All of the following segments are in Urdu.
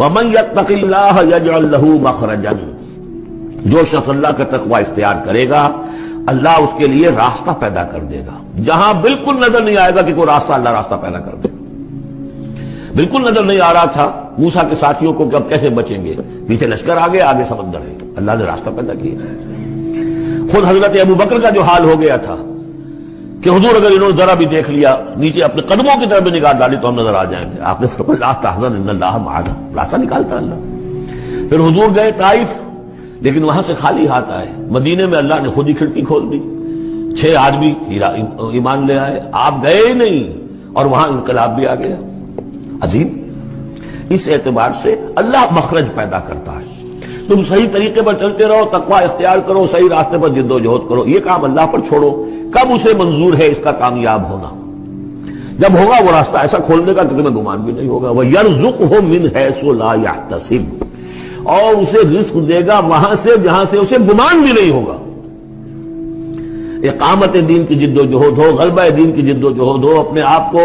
ومن یتق اللہ یجعل لہ مخرجا، جو شخص اللہ کا تقوی اختیار کرے گا اللہ اس کے لیے راستہ پیدا کر دے گا، جہاں بالکل نظر نہیں آئے گا کہ کوئی راستہ، اللہ راستہ پیدا کر دے گا۔ بالکل نظر نہیں آ رہا تھا موسیٰ کے ساتھیوں کو کہ اب کیسے بچیں گے، پیچھے لشکر آگے آگے سمندر ہے، اللہ نے راستہ پیدا کیا۔ خود حضرت ابو بکر کا جو حال ہو گیا تھا کہ حضور اگر انہوں نے ذرا بھی دیکھ لیا نیچے اپنے قدموں کی طرف بھی نگاہ ڈالی تو ہم نظر آ جائیں گے، آپ نے فرمایا لا تحزن ان اللہ معنا، راستہ نکالتا اللہ۔ پھر حضور گئے طائف، لیکن وہاں سے خالی ہاتھ آئے، مدینے میں اللہ نے خود ہی کھڑکی کھول دی، 6 آدمی ایمان لے آئے، آپ گئے ہی نہیں اور وہاں انقلاب بھی آ گیا۔ عظیم، اس اعتبار سے اللہ مخرج پیدا کرتا ہے۔ تم صحیح طریقے پر چلتے رہو، تقوی اختیار کرو، صحیح راستے پر جد و جہد کرو، یہ کام اللہ پر چھوڑو۔ کب اسے منظور ہے اس کا کامیاب ہونا؟ جب ہوگا وہ راستہ ایسا کھول دے گا کہ تمہیں گمان بھی نہیں ہوگا۔ وَيَرْزُقْهُ مِنْ حَيْثُ لَا يَحْتَسِبُ، اور اسے رزق دے گا وہاں سے جہاں سے اسے گمان بھی نہیں ہوگا۔ اقامت دین کی جد و جہد ہو، غلبہ دین کی جد و جہد ہو، اپنے آپ کو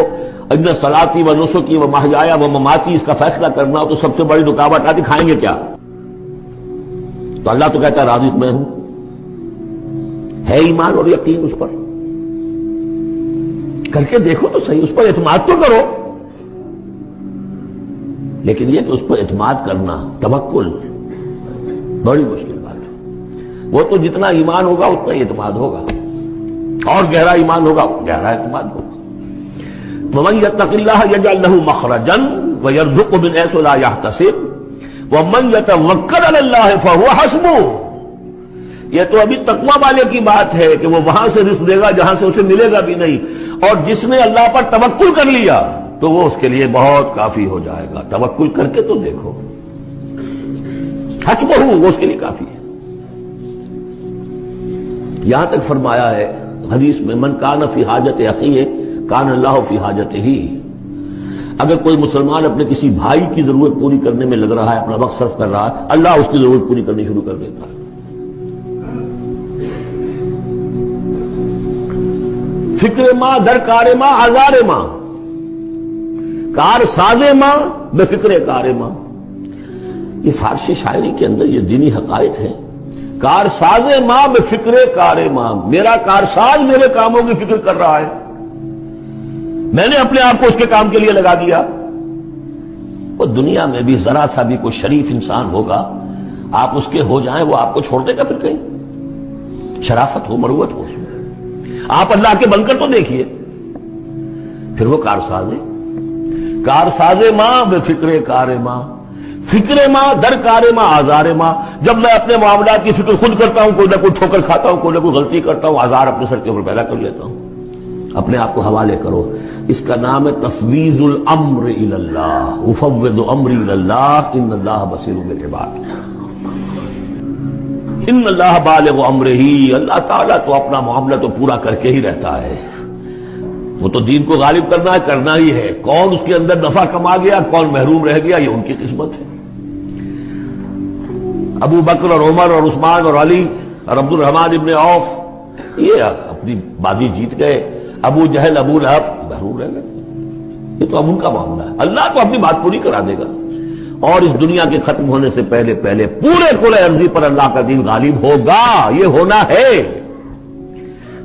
ان صلاتی و نسکی و محیایا و مماتی اس کا فیصلہ کرنا ہو تو سب سے بڑی رکاوٹ آتی کھائیں گے کیا؟ تو اللہ تو کہتا ہے راضی میں ہوں، ہے ایمان اور یقین اس پر، کر کے دیکھو تو صحیح، اس پر اعتماد تو کرو۔ لیکن یہ کہ اس پر اعتماد کرنا، توکل، بڑی مشکل بات ہے۔ وہ تو جتنا ایمان ہوگا اتنا ہی اعتماد ہوگا، اور گہرا ایمان ہوگا گہرا اعتماد ہوگا۔ وَمَن يَتَّقِ اللَّهَ يَجْعَل لَّهُ مَخْرَجًا وَيَرْزُقْهُ مِنْ حَيْثُ لَا يَحْتَسِبُ وَمَن يَتَوَكَّلْ عَلَى اللَّهِ فَهُوَ حَسْبُهُ۔ یہ تو ابھی تقویٰ والے کی بات ہے کہ وہ وہاں سے رزق دے گا جہاں سے اسے ملے گا بھی نہیں، اور جس نے اللہ پر توکل کر لیا تو وہ اس کے لیے بہت کافی ہو جائے گا۔ توکل کر کے تو دیکھو، حسبہ، وہ اس کے لیے کافی ہے۔ یہاں تک فرمایا ہے حدیث میں من کان فی حاجت اخیہ کان اللہ فی حاجتہ، اگر کوئی مسلمان اپنے کسی بھائی کی ضرورت پوری کرنے میں لگ رہا ہے، اپنا وقت صرف کر رہا ہے، اللہ اس کی ضرورت پوری کرنی شروع کر دیتا ہے۔ فکر ماں در کار ماں آزار ماں، کار ساز ماں بے فکر کار ماں، یہ فارسی شاعری کے اندر یہ دینی حقائق ہیں۔ کار ساز ماں بے فکر کار ماں، میرا کارساز میرے کاموں کی فکر کر رہا ہے، میں نے اپنے آپ کو اس کے کام کے لیے لگا دیا۔ اور دنیا میں بھی ذرا سا بھی کوئی شریف انسان ہوگا، آپ اس کے ہو جائیں وہ آپ کو چھوڑ دے گا پھر کہیں؟ شرافت ہو، مروت ہو اس میں، آپ اللہ کے بن کر تو دیکھیے۔ پھر وہ کارساز ہے، کارساز ماں بے فکر کار ماں، فکر ماں در کار ماں آزار ماں۔ جب میں اپنے معاملات کی فکر خود کرتا ہوں، کوئی نہ کوئی ٹھوکر کھاتا ہوں، کوئی نہ کوئی غلطی کرتا ہوں، آزار اپنے سر کے اوپر پیدا کر لیتا ہوں۔ اپنے آپ کو حوالے کرو، اس کا نام ہے تفویض الامر الی اللہ، افوض امری الی اللہ ان اللہ بصیر بالعباد۔ ان اللہ بالغ امرہ، اللہ تعالیٰ تو اپنا معاملہ تو پورا کر کے ہی رہتا ہے، وہ تو دین کو غالب کرنا ہی ہے۔ کون اس کے اندر نفع کما گیا، کون محروم رہ گیا، یہ ان کی قسمت ہے۔ ابو بکر اور عمر اور عثمان اور علی اور عبد الرحمن ابن عوف یہ اپنی بازی جیت گئے، ابو جہل ابو لہب محروم رہ گئے۔ یہ تو اب ان کا معاملہ ہے، اللہ تو اپنی بات پوری کرا دے گا، اور اس دنیا کے ختم ہونے سے پہلے پہلے پورے کل ارضی پر اللہ کا دین غالب ہوگا، یہ ہونا ہے۔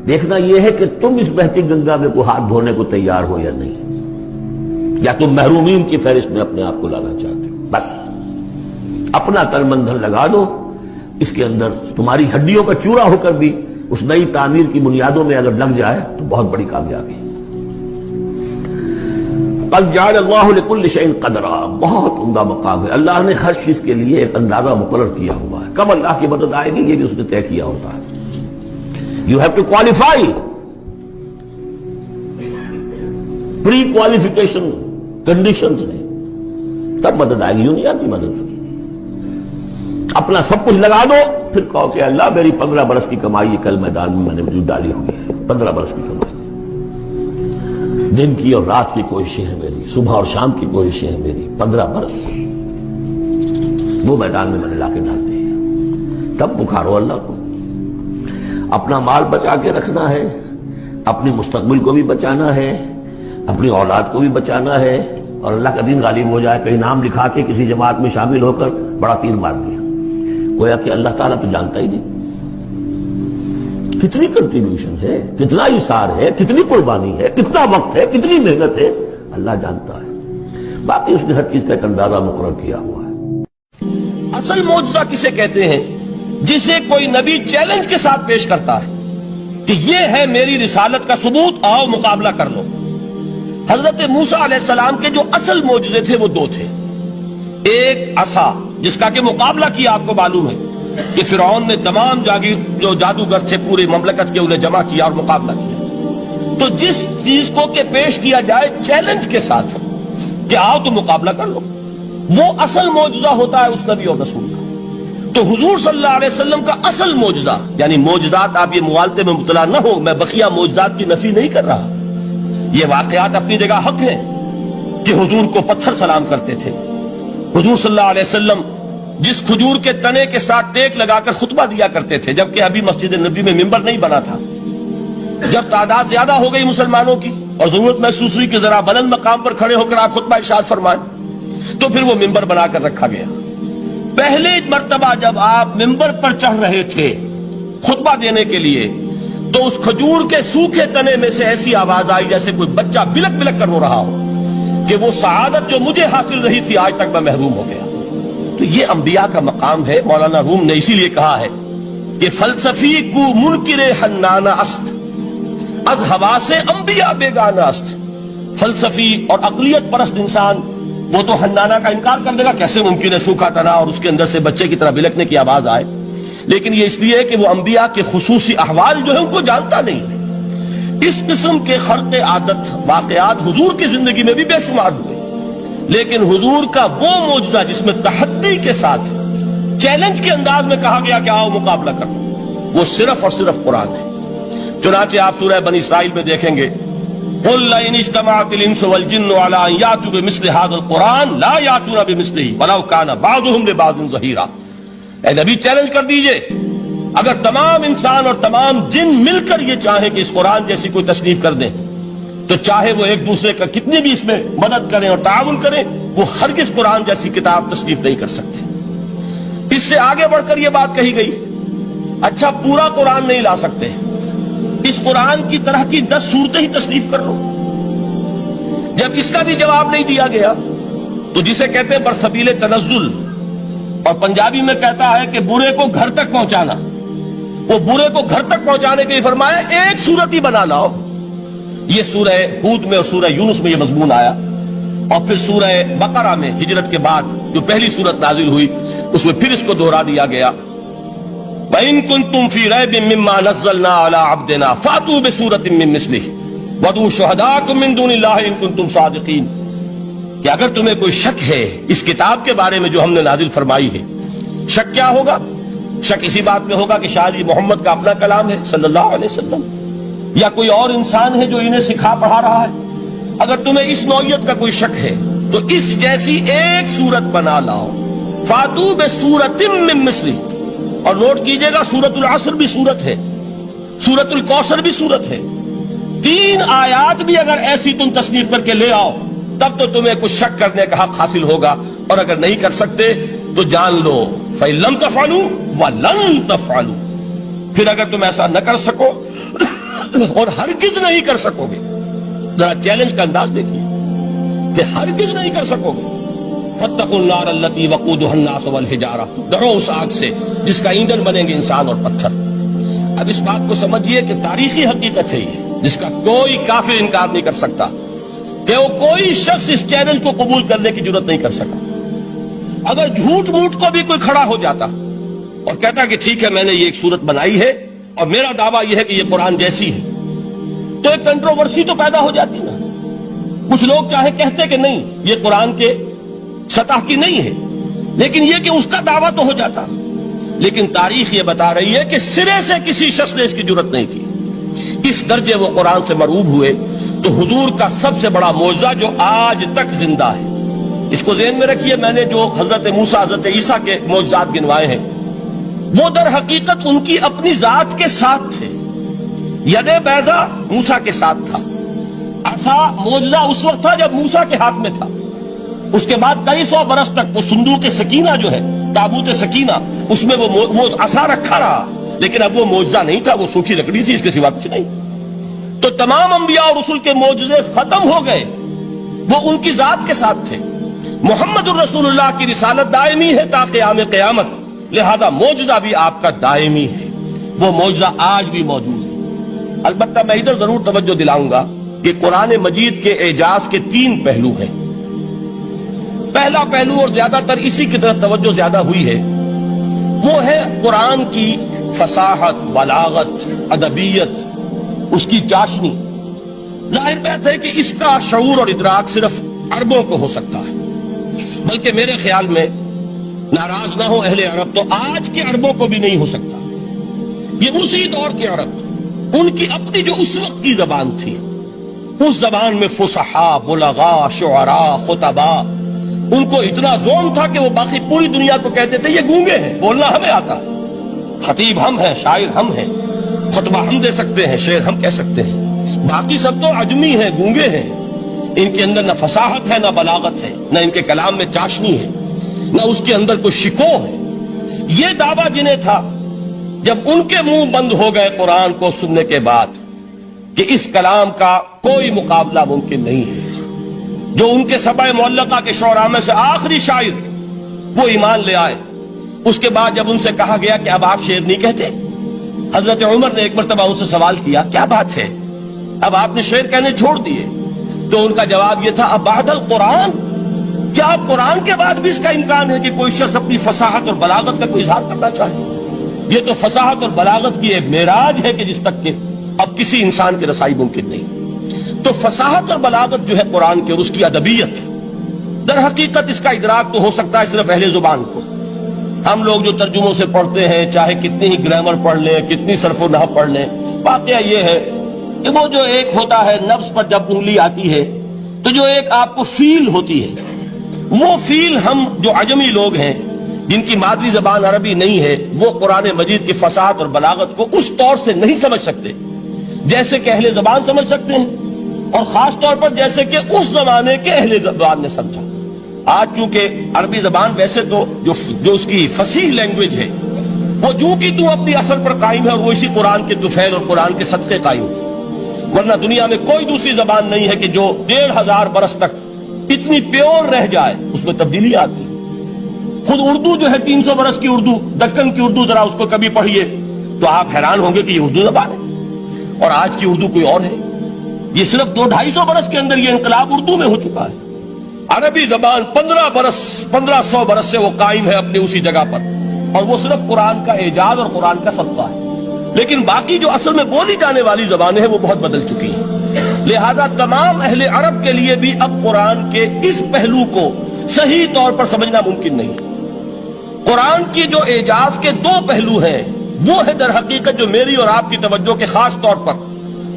دیکھنا یہ ہے کہ تم اس بہتی گنگا میں کو ہاتھ دھونے کو تیار ہو یا نہیں، یا تم محرومین کی فہرست میں اپنے آپ کو لانا چاہتے ہو۔ بس اپنا تن من دھن لگا دو اس کے اندر، تمہاری ہڈیوں کا چورا ہو کر بھی اس نئی تعمیر کی بنیادوں میں اگر لگ جائے تو بہت بڑی کامیابی ہے۔ قد جعل اللہ لکل شیء قدرا، بہت عمدہ مقام ہے، اللہ نے ہر چیز کے لیے ایک اندازہ مقرر کیا ہوا ہے، کب اللہ کی مدد آئے گی یہ بھی اس نے طے کیا ہوتا ہے۔ You have to qualify, pre qualification conditions ہیں، تب مدد آئے گی، یوں نہیں آتی مدد۔ اپنا سب کچھ لگا دو، پھر کہو کہ اللہ میری 15 برس کی کمائی کل میدان میں نے وجود ڈالی ہوئی ہے، 15 برس کی کمائی، دن کی اور رات کی کوششیں ہیں میری، صبح اور شام کی کوششیں ہیں میری، 15 برس وہ میدان میں نے لا کے ڈال دی ہے۔ تب پکارو اللہ کو۔ اپنا مال بچا کے رکھنا ہے، اپنی مستقبل کو بھی بچانا ہے، اپنی اولاد کو بھی بچانا ہے، اور اللہ کا دین غالب ہو جائے، کہیں نام لکھا کے کسی جماعت میں شامل ہو کر بڑا تیر مار دیا، گویا کہ اللہ تعالیٰ تو جانتا ہی نہیں کتنی کنٹریبیوشن ہے، کتنا اثار ہے، کتنی قربانی ہے، کتنا وقت ہے، کتنی محنت ہے، اللہ جانتا ہے۔ باقی اس نے ہر چیز کا ایک اندازہ مقرر کیا ہوا ہے۔ اصل معجزہ کسے کہتے ہیں؟ جسے کوئی نبی چیلنج کے ساتھ پیش کرتا ہے کہ یہ ہے میری رسالت کا ثبوت، آؤ مقابلہ کر لو۔ حضرت موسیٰ علیہ السلام کے جو اصل معجزے تھے وہ دو تھے، ایک عصا جس کا کہ مقابلہ کیا، آپ کو معلوم ہے کہ فرعون نے تمام جو جادوگر تھے پورے مملکت کے انہیں جمع کیا اور مقابلہ کیا۔ تو جس چیز کو کہ پیش کیا جائے چیلنج کے ساتھ کہ آؤ تو مقابلہ کر لو، وہ اصل معجزہ ہوتا ہے اس نبی اور رسول کا۔ تو حضور صلی اللہ علیہ وسلم کا اصل معجزہ، یعنی معجزات، آپ یہ مغالطے میں مبتلا نہ ہو، میں بقیہ معجزات کی نفی نہیں کر رہا، یہ واقعات اپنی جگہ حق ہیں کہ حضور کو پتھر سلام کرتے تھے۔ حضور صلی اللہ علیہ وسلم جس کھجور کے تنے کے ساتھ ٹیک لگا کر خطبہ دیا کرتے تھے، جبکہ ابھی مسجد نبی میں ممبر نہیں بنا تھا، جب تعداد زیادہ ہو گئی مسلمانوں کی اور ضرورت محسوس ہوئی کہ ذرا بلند مقام پر کھڑے ہو کر آپ خطبہ ارشاد فرمائیں، تو پھر وہ ممبر بنا کر رکھا گیا۔ پہلے مرتبہ جب آپ ممبر پر چڑھ رہے تھے خطبہ دینے کے لیے، تو اس کھجور کے سوکھے تنے میں سے ایسی آواز آئی جیسے کوئی بچہ بلک بلک کر رو رہا ہو کہ وہ سعادت جو مجھے حاصل رہی تھی آج تک میں محروم ہو گیا۔ تو یہ انبیاء کا مقام ہے۔ مولانا روم نے اسی لیے کہا ہے کہ فلسفی کو منکر حنانہ است، از حواس انبیاء بیگانہ است۔ فلسفی اور عقلیت پرست انسان وہ تو حنانہ کا انکار کر دے گا، کیسے ممکن ہے سوکھا تنا اور اس کے اندر سے بچے کی طرح بلکنے کی آواز آئے، لیکن یہ اس لیے ہے کہ وہ انبیاء کے خصوصی احوال جو ہے ان کو جانتا نہیں۔ اس قسم کے خرق عادت واقعات حضور کی زندگی میں بھی بے شمار ہوئے، لیکن حضور کا وہ معجزہ جس میں تحدی کے ساتھ چیلنج کے انداز میں کہا گیا کہ آؤ مقابلہ کر لو، وہ صرف اور صرف قرآن ہے۔ چنانچہ آپ سورہ بنی اسرائیل میں دیکھیں گے، قُلْ لَئِنِ اجْتَمَعَتِ الْإِنسُ وَالْجِنُّ عَلَىٰ أَن يَأْتُوا بِمِثْلِ هَٰذَا الْقُرْآنِ لَا يَأْتُونَ بِمِثْلِهِ وَلَوْ كَانَ بَعْضُهُمْ لِبَعْضٍ ظَهِيرًا۔ اے نبی چیلنج کر دیجئے، اگر تمام انسان اور تمام جن مل کر یہ چاہیں کہ اس قرآن جیسی کوئی تصنیف کر دیں، تو چاہے وہ ایک دوسرے کا کتنی بھی اس میں مدد کریں اور تعاون کریں، وہ ہرگز قرآن جیسی کتاب تصنیف نہیں کر سکتے۔ اس سے آگے بڑھ کر یہ بات کہی گئی، اچھا پورا قرآن نہیں لا سکتے، اس قرآن کی طرح کی 10 صورتیں ہی تصنیف کر لو۔ جب اس کا بھی جواب نہیں دیا گیا تو جسے کہتے ہیں برسبیل تنزل، اور پنجابی میں کہتا ہے کہ برے کو گھر تک پہنچانا، وہ برے کو گھر تک پہنچانے کے لیے فرمایا ایک صورت ہی بنا لاؤ۔ یہ سورہ ہود میں اور سورہ یونس میں یہ مضمون آیا، اور پھر سورہ بقرہ میں ہجرت کے بعد جو پہلی سورت نازل ہوئی اس میں پھر اس کو دوہرا دیا گیا، وَإِن كُنتُمْ فِي رَيْبٍ مِّمَّا نَزَّلْنَا عَلَىٰ عَبْدِنَا فَأْتُوا بِسُورَةٍ مِّن مِّثْلِهِ وَادْعُوا شُهَدَاءَكُم مِّن دُونِ اللَّهِ إِن كُنتُمْ صَادِقِينَ۔ کہ اگر تمہیں کوئی شک ہے اس کتاب کے بارے میں جو ہم نے نازل فرمائی ہے، شک کیا ہوگا؟ شک اسی بات میں ہوگا کہ شاید یہ محمد کا اپنا کلام ہے صلی اللہ علیہ وسلم، یا کوئی اور انسان ہے جو انہیں سکھا پڑھا رہا ہے۔ اگر تمہیں اس نوعیت کا کوئی شک ہے تو اس جیسی ایک صورت بنا لاؤ، فَأْتُوا بِسُورَةٍ مِّن مِّثْلِهِ۔ اور نوٹ کیجئے گا سورۃ العصر بھی صورت ہے، سورۃ الکوثر بھی صورت ہے، 3 آیات بھی اگر ایسی تم تصنیف کر کے لے آؤ تب تو تمہیں کچھ شک کرنے کا حق حاصل ہوگا، اور اگر نہیں کر سکتے تو جان لو فَإِن لَّمْ تَفْعَلُوا وَلَن تَفْعَلُوا۔ پھر اگر تم ایسا نہ کر سکو اور ہرگز نہیں کر سکو گے، ذرا چیلنج کا انداز دیکھیے کہ ہرگز نہیں کر سکو گے، فَاتَّقُوا النَّارَ الَّتِي وَقُودُهَا النَّاسُ وَالْحِجَارَةُ، ڈرو اس آگ سے جس کا ایندھن بنیں گے انسان اور پتھر۔ اب اس بات کو سمجھیے کہ تاریخی حقیقت ہے یہ، جس کا کوئی کافر انکار نہیں کر سکتا، کہ وہ کوئی شخص اس چیلنج کو قبول کرنے کی جرات نہیں کر سکا۔ اگر جھوٹ موٹ کو بھی کوئی کھڑا ہو جاتا اور کہتا کہ ٹھیک ہے میں نے یہ ایک صورت بنائی ہے اور میرا دعویٰ یہ ہے کہ یہ قرآن جیسی ہے، تو ایک کنٹروورسی تو پیدا ہو جاتی نا۔ کچھ لوگ چاہے کہتے کہ نہیں یہ قرآن کے سطح کی نہیں ہے، لیکن یہ کہ اس کا دعویٰ تو ہو جاتا۔ لیکن تاریخ یہ بتا رہی ہے کہ سرے سے کسی شخص نے اس کی جرات نہیں کی، اس درجے وہ قرآن سے مرعوب ہوئے۔ تو حضور کا سب سے بڑا معجزہ جو آج تک زندہ ہے، اس کو ذہن میں رکھیے، میں نے جو حضرت موسیٰ حضرت عیسیٰ کے معجزات گنوائے ہیں وہ در حقیقت ان کی اپنی ذات کے ساتھ تھے۔ ید بیضا موسیٰ کے ساتھ تھا، عصا معجزہ اس وقت تھا جب موسیٰ کے ہاتھ میں تھا، اس کے بعد کئی سو برس تک وہ صندوق سکینہ جو ہے، تابوت سکینہ، اس میں وہ عصا رکھا رہا، لیکن اب وہ معجزہ نہیں تھا، وہ سوکھی لکڑی تھی، اس کے سوا کچھ نہیں۔ تو تمام انبیاء اور رسول کے معجزے ختم ہو گئے، وہ ان کی ذات کے ساتھ تھے۔ محمد الرسول اللہ کی رسالت دائمی ہے تا قیام قیامت، لہذا معجزہ بھی آپ کا دائمی ہے، وہ معجزہ آج بھی موجود ہے۔ البتہ میں ادھر ضرور توجہ دلاؤں گا کہ قرآن مجید کے اعجاز کے 3 پہلو ہیں۔ پہلا پہلو، اور زیادہ تر اسی کی طرف توجہ زیادہ ہوئی ہے، وہ ہے قرآن کی فصاحت، بلاغت، ادبیت، اس کی چاشنی۔ ظاہر بات ہے کہ اس کا شعور اور ادراک صرف عربوں کو ہو سکتا ہے، بلکہ میرے خیال میں ناراض نہ ہو اہل عرب تو آج کے عربوں کو بھی نہیں ہو سکتا۔ یہ اسی دور کے عرب، ان کی اپنی جو اس وقت کی زبان تھی، اس زبان میں فصحاء، بلغاء، شعراء، خطباء، ان کو اتنا ذوق تھا کہ وہ باقی پوری دنیا کو کہتے تھے یہ گونگے ہیں، بولنا ہمیں آتا ہے، خطیب ہم ہیں، شاعر ہم ہیں، خطبہ ہم دے سکتے ہیں، شعر ہم کہہ سکتے ہیں، باقی سب تو عجمی ہیں، گونگے ہیں، ان کے اندر نہ فصاحت ہے، نہ بلاغت ہے، نہ ان کے کلام میں چاشنی ہے، نہ اس کے اندر کوئی شکوہ ہے۔ یہ دعویٰ جنہیں تھا، جب ان کے منہ بند ہو گئے قرآن کو سننے کے بعد کہ اس کلام کا کوئی مقابلہ ممکن نہیں ہے، جو ان کے سبع معلقہ کے شعراء میں سے آخری شاعر وہ ایمان لے آئے، اس کے بعد جب ان سے کہا گیا کہ اب آپ شعر نہیں کہتے، حضرت عمر نے ایک مرتبہ ان سے سوال کیا کیا بات ہے، اب آپ نے شعر کہنے چھوڑ دیے؟ تو ان کا جواب یہ تھا اب بعد القرآن، کیا اب قرآن کے بعد بھی اس کا امکان ہے کہ کوئی شخص اپنی فصاحت اور بلاغت کا کوئی اظہار کرنا چاہے؟ یہ تو فصاحت اور بلاغت کی ایک معراج ہے کہ جس تک کہ اب کسی انسان کی رسائی ممکن نہیں۔ تو فصاحت اور بلاغت جو ہے قرآن کے، اور اس کی ادبیت، در حقیقت اس کا ادراک تو ہو سکتا ہے صرف اہل زبان کو۔ ہم لوگ جو ترجموں سے پڑھتے ہیں، چاہے کتنی ہی گرامر پڑھ لیں، کتنی صرف و نحو پڑھ لیں، واقعہ یہ ہے کہ وہ جو ایک ہوتا ہے نفس پر جب انگلی آتی ہے تو جو ایک آپ کو فیل ہوتی ہے، وہ فیل ہم جو عجمی لوگ ہیں جن کی مادری زبان عربی نہیں ہے، وہ قرآن مجید کی فصاحت اور بلاغت کو اس طور سے نہیں سمجھ سکتے جیسے کہ اہل زبان سمجھ سکتے ہیں، اور خاص طور پر جیسے کہ اس زمانے کے اہل زبان نے سمجھا۔ آج چونکہ عربی زبان ویسے تو جو اس کی فصیح لینگویج ہے وہ جو کی تو اپنی اصل پر قائم ہے، اور وہ اسی قرآن کے طفیل اور قرآن کے صدقے قائم ہے، ورنہ دنیا میں کوئی دوسری زبان نہیں ہے کہ جو 1500 برس تک اتنی پیور رہ جائے، اس میں تبدیلی آتی۔ خود اردو جو ہے 300 برس کی اردو، دکن کی اردو، ذرا اس کو کبھی پڑھیے تو آپ حیران ہوں گے کہ یہ اردو زبان ہے، اور آج کی اردو کوئی اور ہے۔ یہ صرف 200-250 برس کے اندر یہ انقلاب اردو میں ہو چکا ہے۔ عربی زبان 1500 برس سے وہ قائم ہے اپنی اسی جگہ پر، اور وہ صرف قرآن کا اعجاز اور قرآن کا صدقہ ہے، لیکن باقی جو اصل میں بولی جانے والی زبانیں ہیں وہ بہت بدل چکی ہیں۔ لہذا تمام اہل عرب کے لیے بھی اب قرآن کے اس پہلو کو صحیح طور پر سمجھنا ممکن نہیں۔ قرآن کی جو اعجاز کے 2 پہلو ہیں، وہ ہے در حقیقت جو میری اور آپ کی توجہ کے خاص طور پر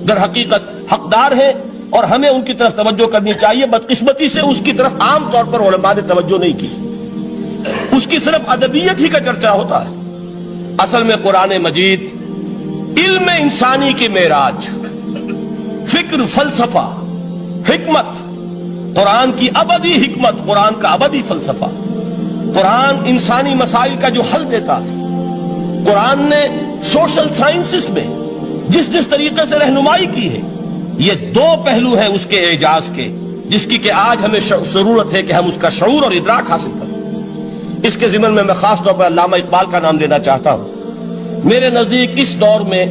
در حقیقت حقدار ہیں، اور ہمیں ان کی طرف توجہ کرنی چاہیے۔ بدقسمتی سے اس کی طرف عام طور پر علماء نے توجہ نہیں کی، اس کی صرف ادبیت ہی کا چرچا ہوتا ہے۔ اصل میں قرآن مجید علم انسانی کی معراج، فکر، فلسفہ، حکمت، قرآن کی ابدی حکمت، قرآن کا ابدی فلسفہ، قرآن انسانی مسائل کا جو حل دیتا ہے، قرآن نے سوشل سائنسز میں جس طریقے سے رہنمائی کی ہے، یہ 2 پہلو ہیں اس کے اعجاز کے، جس کی کہ آج ہمیں ضرورت ہے کہ ہم اس کا شعور اور ادراک حاصل کریں۔ اس کے ضمن میں خاص طور پر علامہ اقبال کا نام لینا چاہتا ہوں۔ میرے نزدیک اس دور میں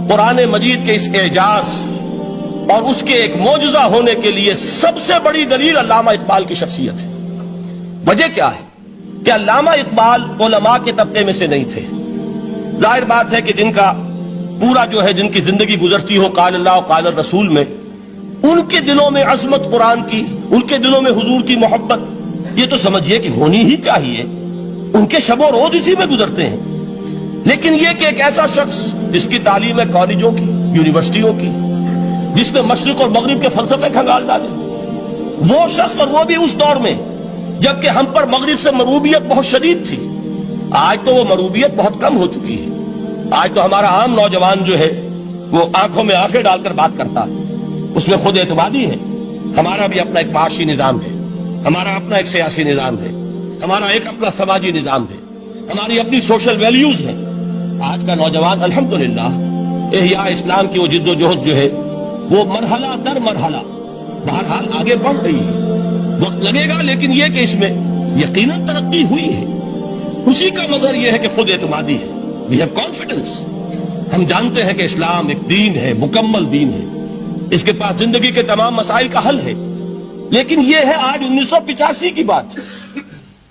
قرآن مجید کے اس اعجاز اور اس کے ایک معجزہ ہونے کے لیے سب سے بڑی دلیل علامہ اقبال کی شخصیت ہے۔ وجہ کیا ہے کہ علامہ اقبال علماء کے طبقے میں سے نہیں تھے۔ ظاہر بات ہے کہ جن کا پورا جو ہے، جن کی زندگی گزرتی ہو قال اللہ و قال الرسول میں، ان کے دلوں میں عظمت قرآن کی، ان کے دلوں میں حضور کی محبت، یہ تو سمجھیے کہ ہونی ہی چاہیے، ان کے شب و روز اسی میں گزرتے ہیں۔ لیکن یہ کہ ایک ایسا شخص جس کی تعلیم ہے کالجوں کی، یونیورسٹیوں کی، جس نے مشرق اور مغرب کے فلسفے کھنگال ڈالے، وہ شخص، اور وہ بھی اس دور میں جبکہ ہم پر مغرب سے مروبیت بہت شدید تھی۔ آج تو وہ مروبیت بہت کم ہو چکی ہے۔ آج تو ہمارا عام نوجوان جو ہے وہ آنکھوں میں آنکھیں ڈال کر بات کرتا ہے، اس میں خود اعتمادی ہے۔ ہمارا بھی اپنا ایک معاشی نظام ہے، ہمارا اپنا ایک سیاسی نظام ہے، ہمارا ایک اپنا سماجی نظام ہے، ہماری اپنی سوشل ویلیوز ہیں۔ آج کا نوجوان الحمدللہ احیاء اسلام کی وہ جد و جہد جو ہے وہ مرحلہ در مرحلہ بہرحال آگے بڑھ رہی ہے، وقت لگے گا لیکن یہ کہ اس میں یقیناً ترقی ہوئی ہے۔ اسی کا مظہر یہ ہے کہ خود اعتمادی ہے، وی ہیو کانفیڈنس۔ ہم جانتے ہیں کہ اسلام ایک دین ہے، مکمل دین ہے، اس کے پاس زندگی کے تمام مسائل کا حل ہے۔ لیکن یہ ہے آج 1985 کی بات۔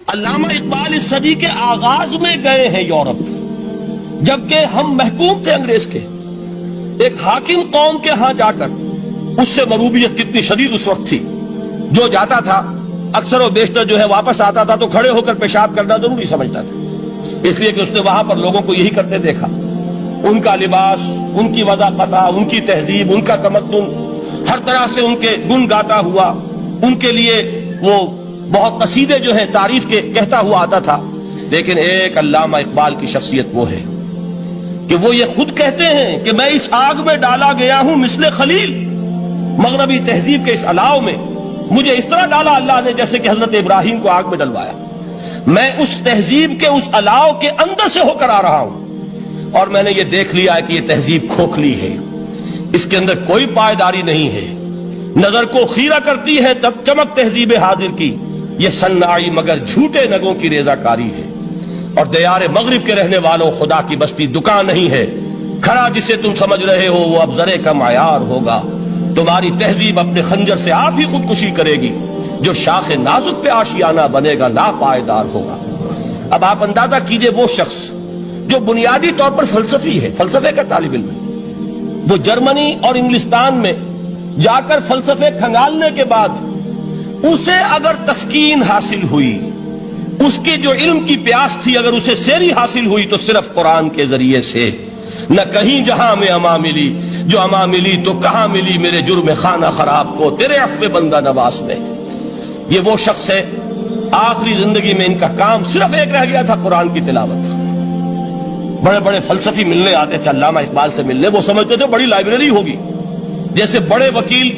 علامہ اقبال اس صدی کے آغاز میں گئے ہیں یورپ، جبکہ ہم محکوم تھے انگریز کے۔ ایک حاکم قوم کے ہاں جا کر اس سے مروبیت کتنی شدید اس وقت تھی، جو جاتا تھا اکثر و بیشتر جو ہے واپس آتا تھا تو کھڑے ہو کر پیشاب کرنا ضروری سمجھتا تھا، اس لیے کہ اس نے وہاں پر لوگوں کو یہی کرتے دیکھا۔ ان کا لباس، ان کی وضاحت، ان کی تہذیب، ان کا تمدن، ہر طرح سے ان کے گن گاتا ہوا، ان کے لیے وہ بہت قصیدے جو ہیں تعریف کے کہتا ہوا آتا تھا۔ لیکن ایک علامہ اقبال کی شخصیت وہ ہے کہ وہ یہ خود کہتے ہیں کہ میں اس آگ میں ڈالا گیا ہوں مثل خلیل، مغربی تہذیب کے اس الاؤ میں مجھے اس طرح ڈالا اللہ نے جیسے کہ حضرت ابراہیم کو آگ میں ڈلوایا۔ میں اس تہذیب کے اس الاؤ کے اندر سے ہو کر آ رہا ہوں، اور میں نے یہ دیکھ لیا ہے کہ یہ تہذیب کھوکھلی ہے، اس کے اندر کوئی پائیداری نہیں ہے، نظر کو خیرہ کرتی ہے تب چمک تہذیب حاضر کی، یہ صناعی مگر جھوٹے نگوں کی ریزہ کاری ہے۔ اور دیار مغرب کے رہنے والوں، خدا کی بستی دکان نہیں ہے، کھڑا جسے تم سمجھ رہے ہو وہ اب زرے کا معیار ہوگا۔ تمہاری تہذیب اپنے خنجر سے آپ ہی خودکشی کرے گی، جو شاخ نازک پہ آشیانہ بنے گا لا پائیدار ہوگا۔ اب آپ اندازہ کیجئے وہ شخص جو بنیادی طور پر فلسفی ہے، فلسفے کا طالب علم ہے، وہ جرمنی اور انگلستان میں جا کر فلسفے کھنگالنے کے بعد اسے اگر تسکین حاصل ہوئی، اس کے جو علم کی پیاس تھی اگر اسے سیری حاصل ہوئی تو صرف قرآن کے ذریعے سے، نہ کہیں جہاں میں اما ملی، جو اما ملی تو کہاں ملی میرے جرم خانہ خراب کو تیرے عفو بندہ نواز میں۔ یہ وہ شخص ہے آخری زندگی میں ان کا کام صرف ایک رہ گیا تھا، قرآن کی تلاوت۔ بڑے بڑے فلسفی ملنے آتے تھے علامہ اقبال سے ملنے، وہ سمجھتے تھے بڑی لائبریری ہوگی، جیسے بڑے وکیل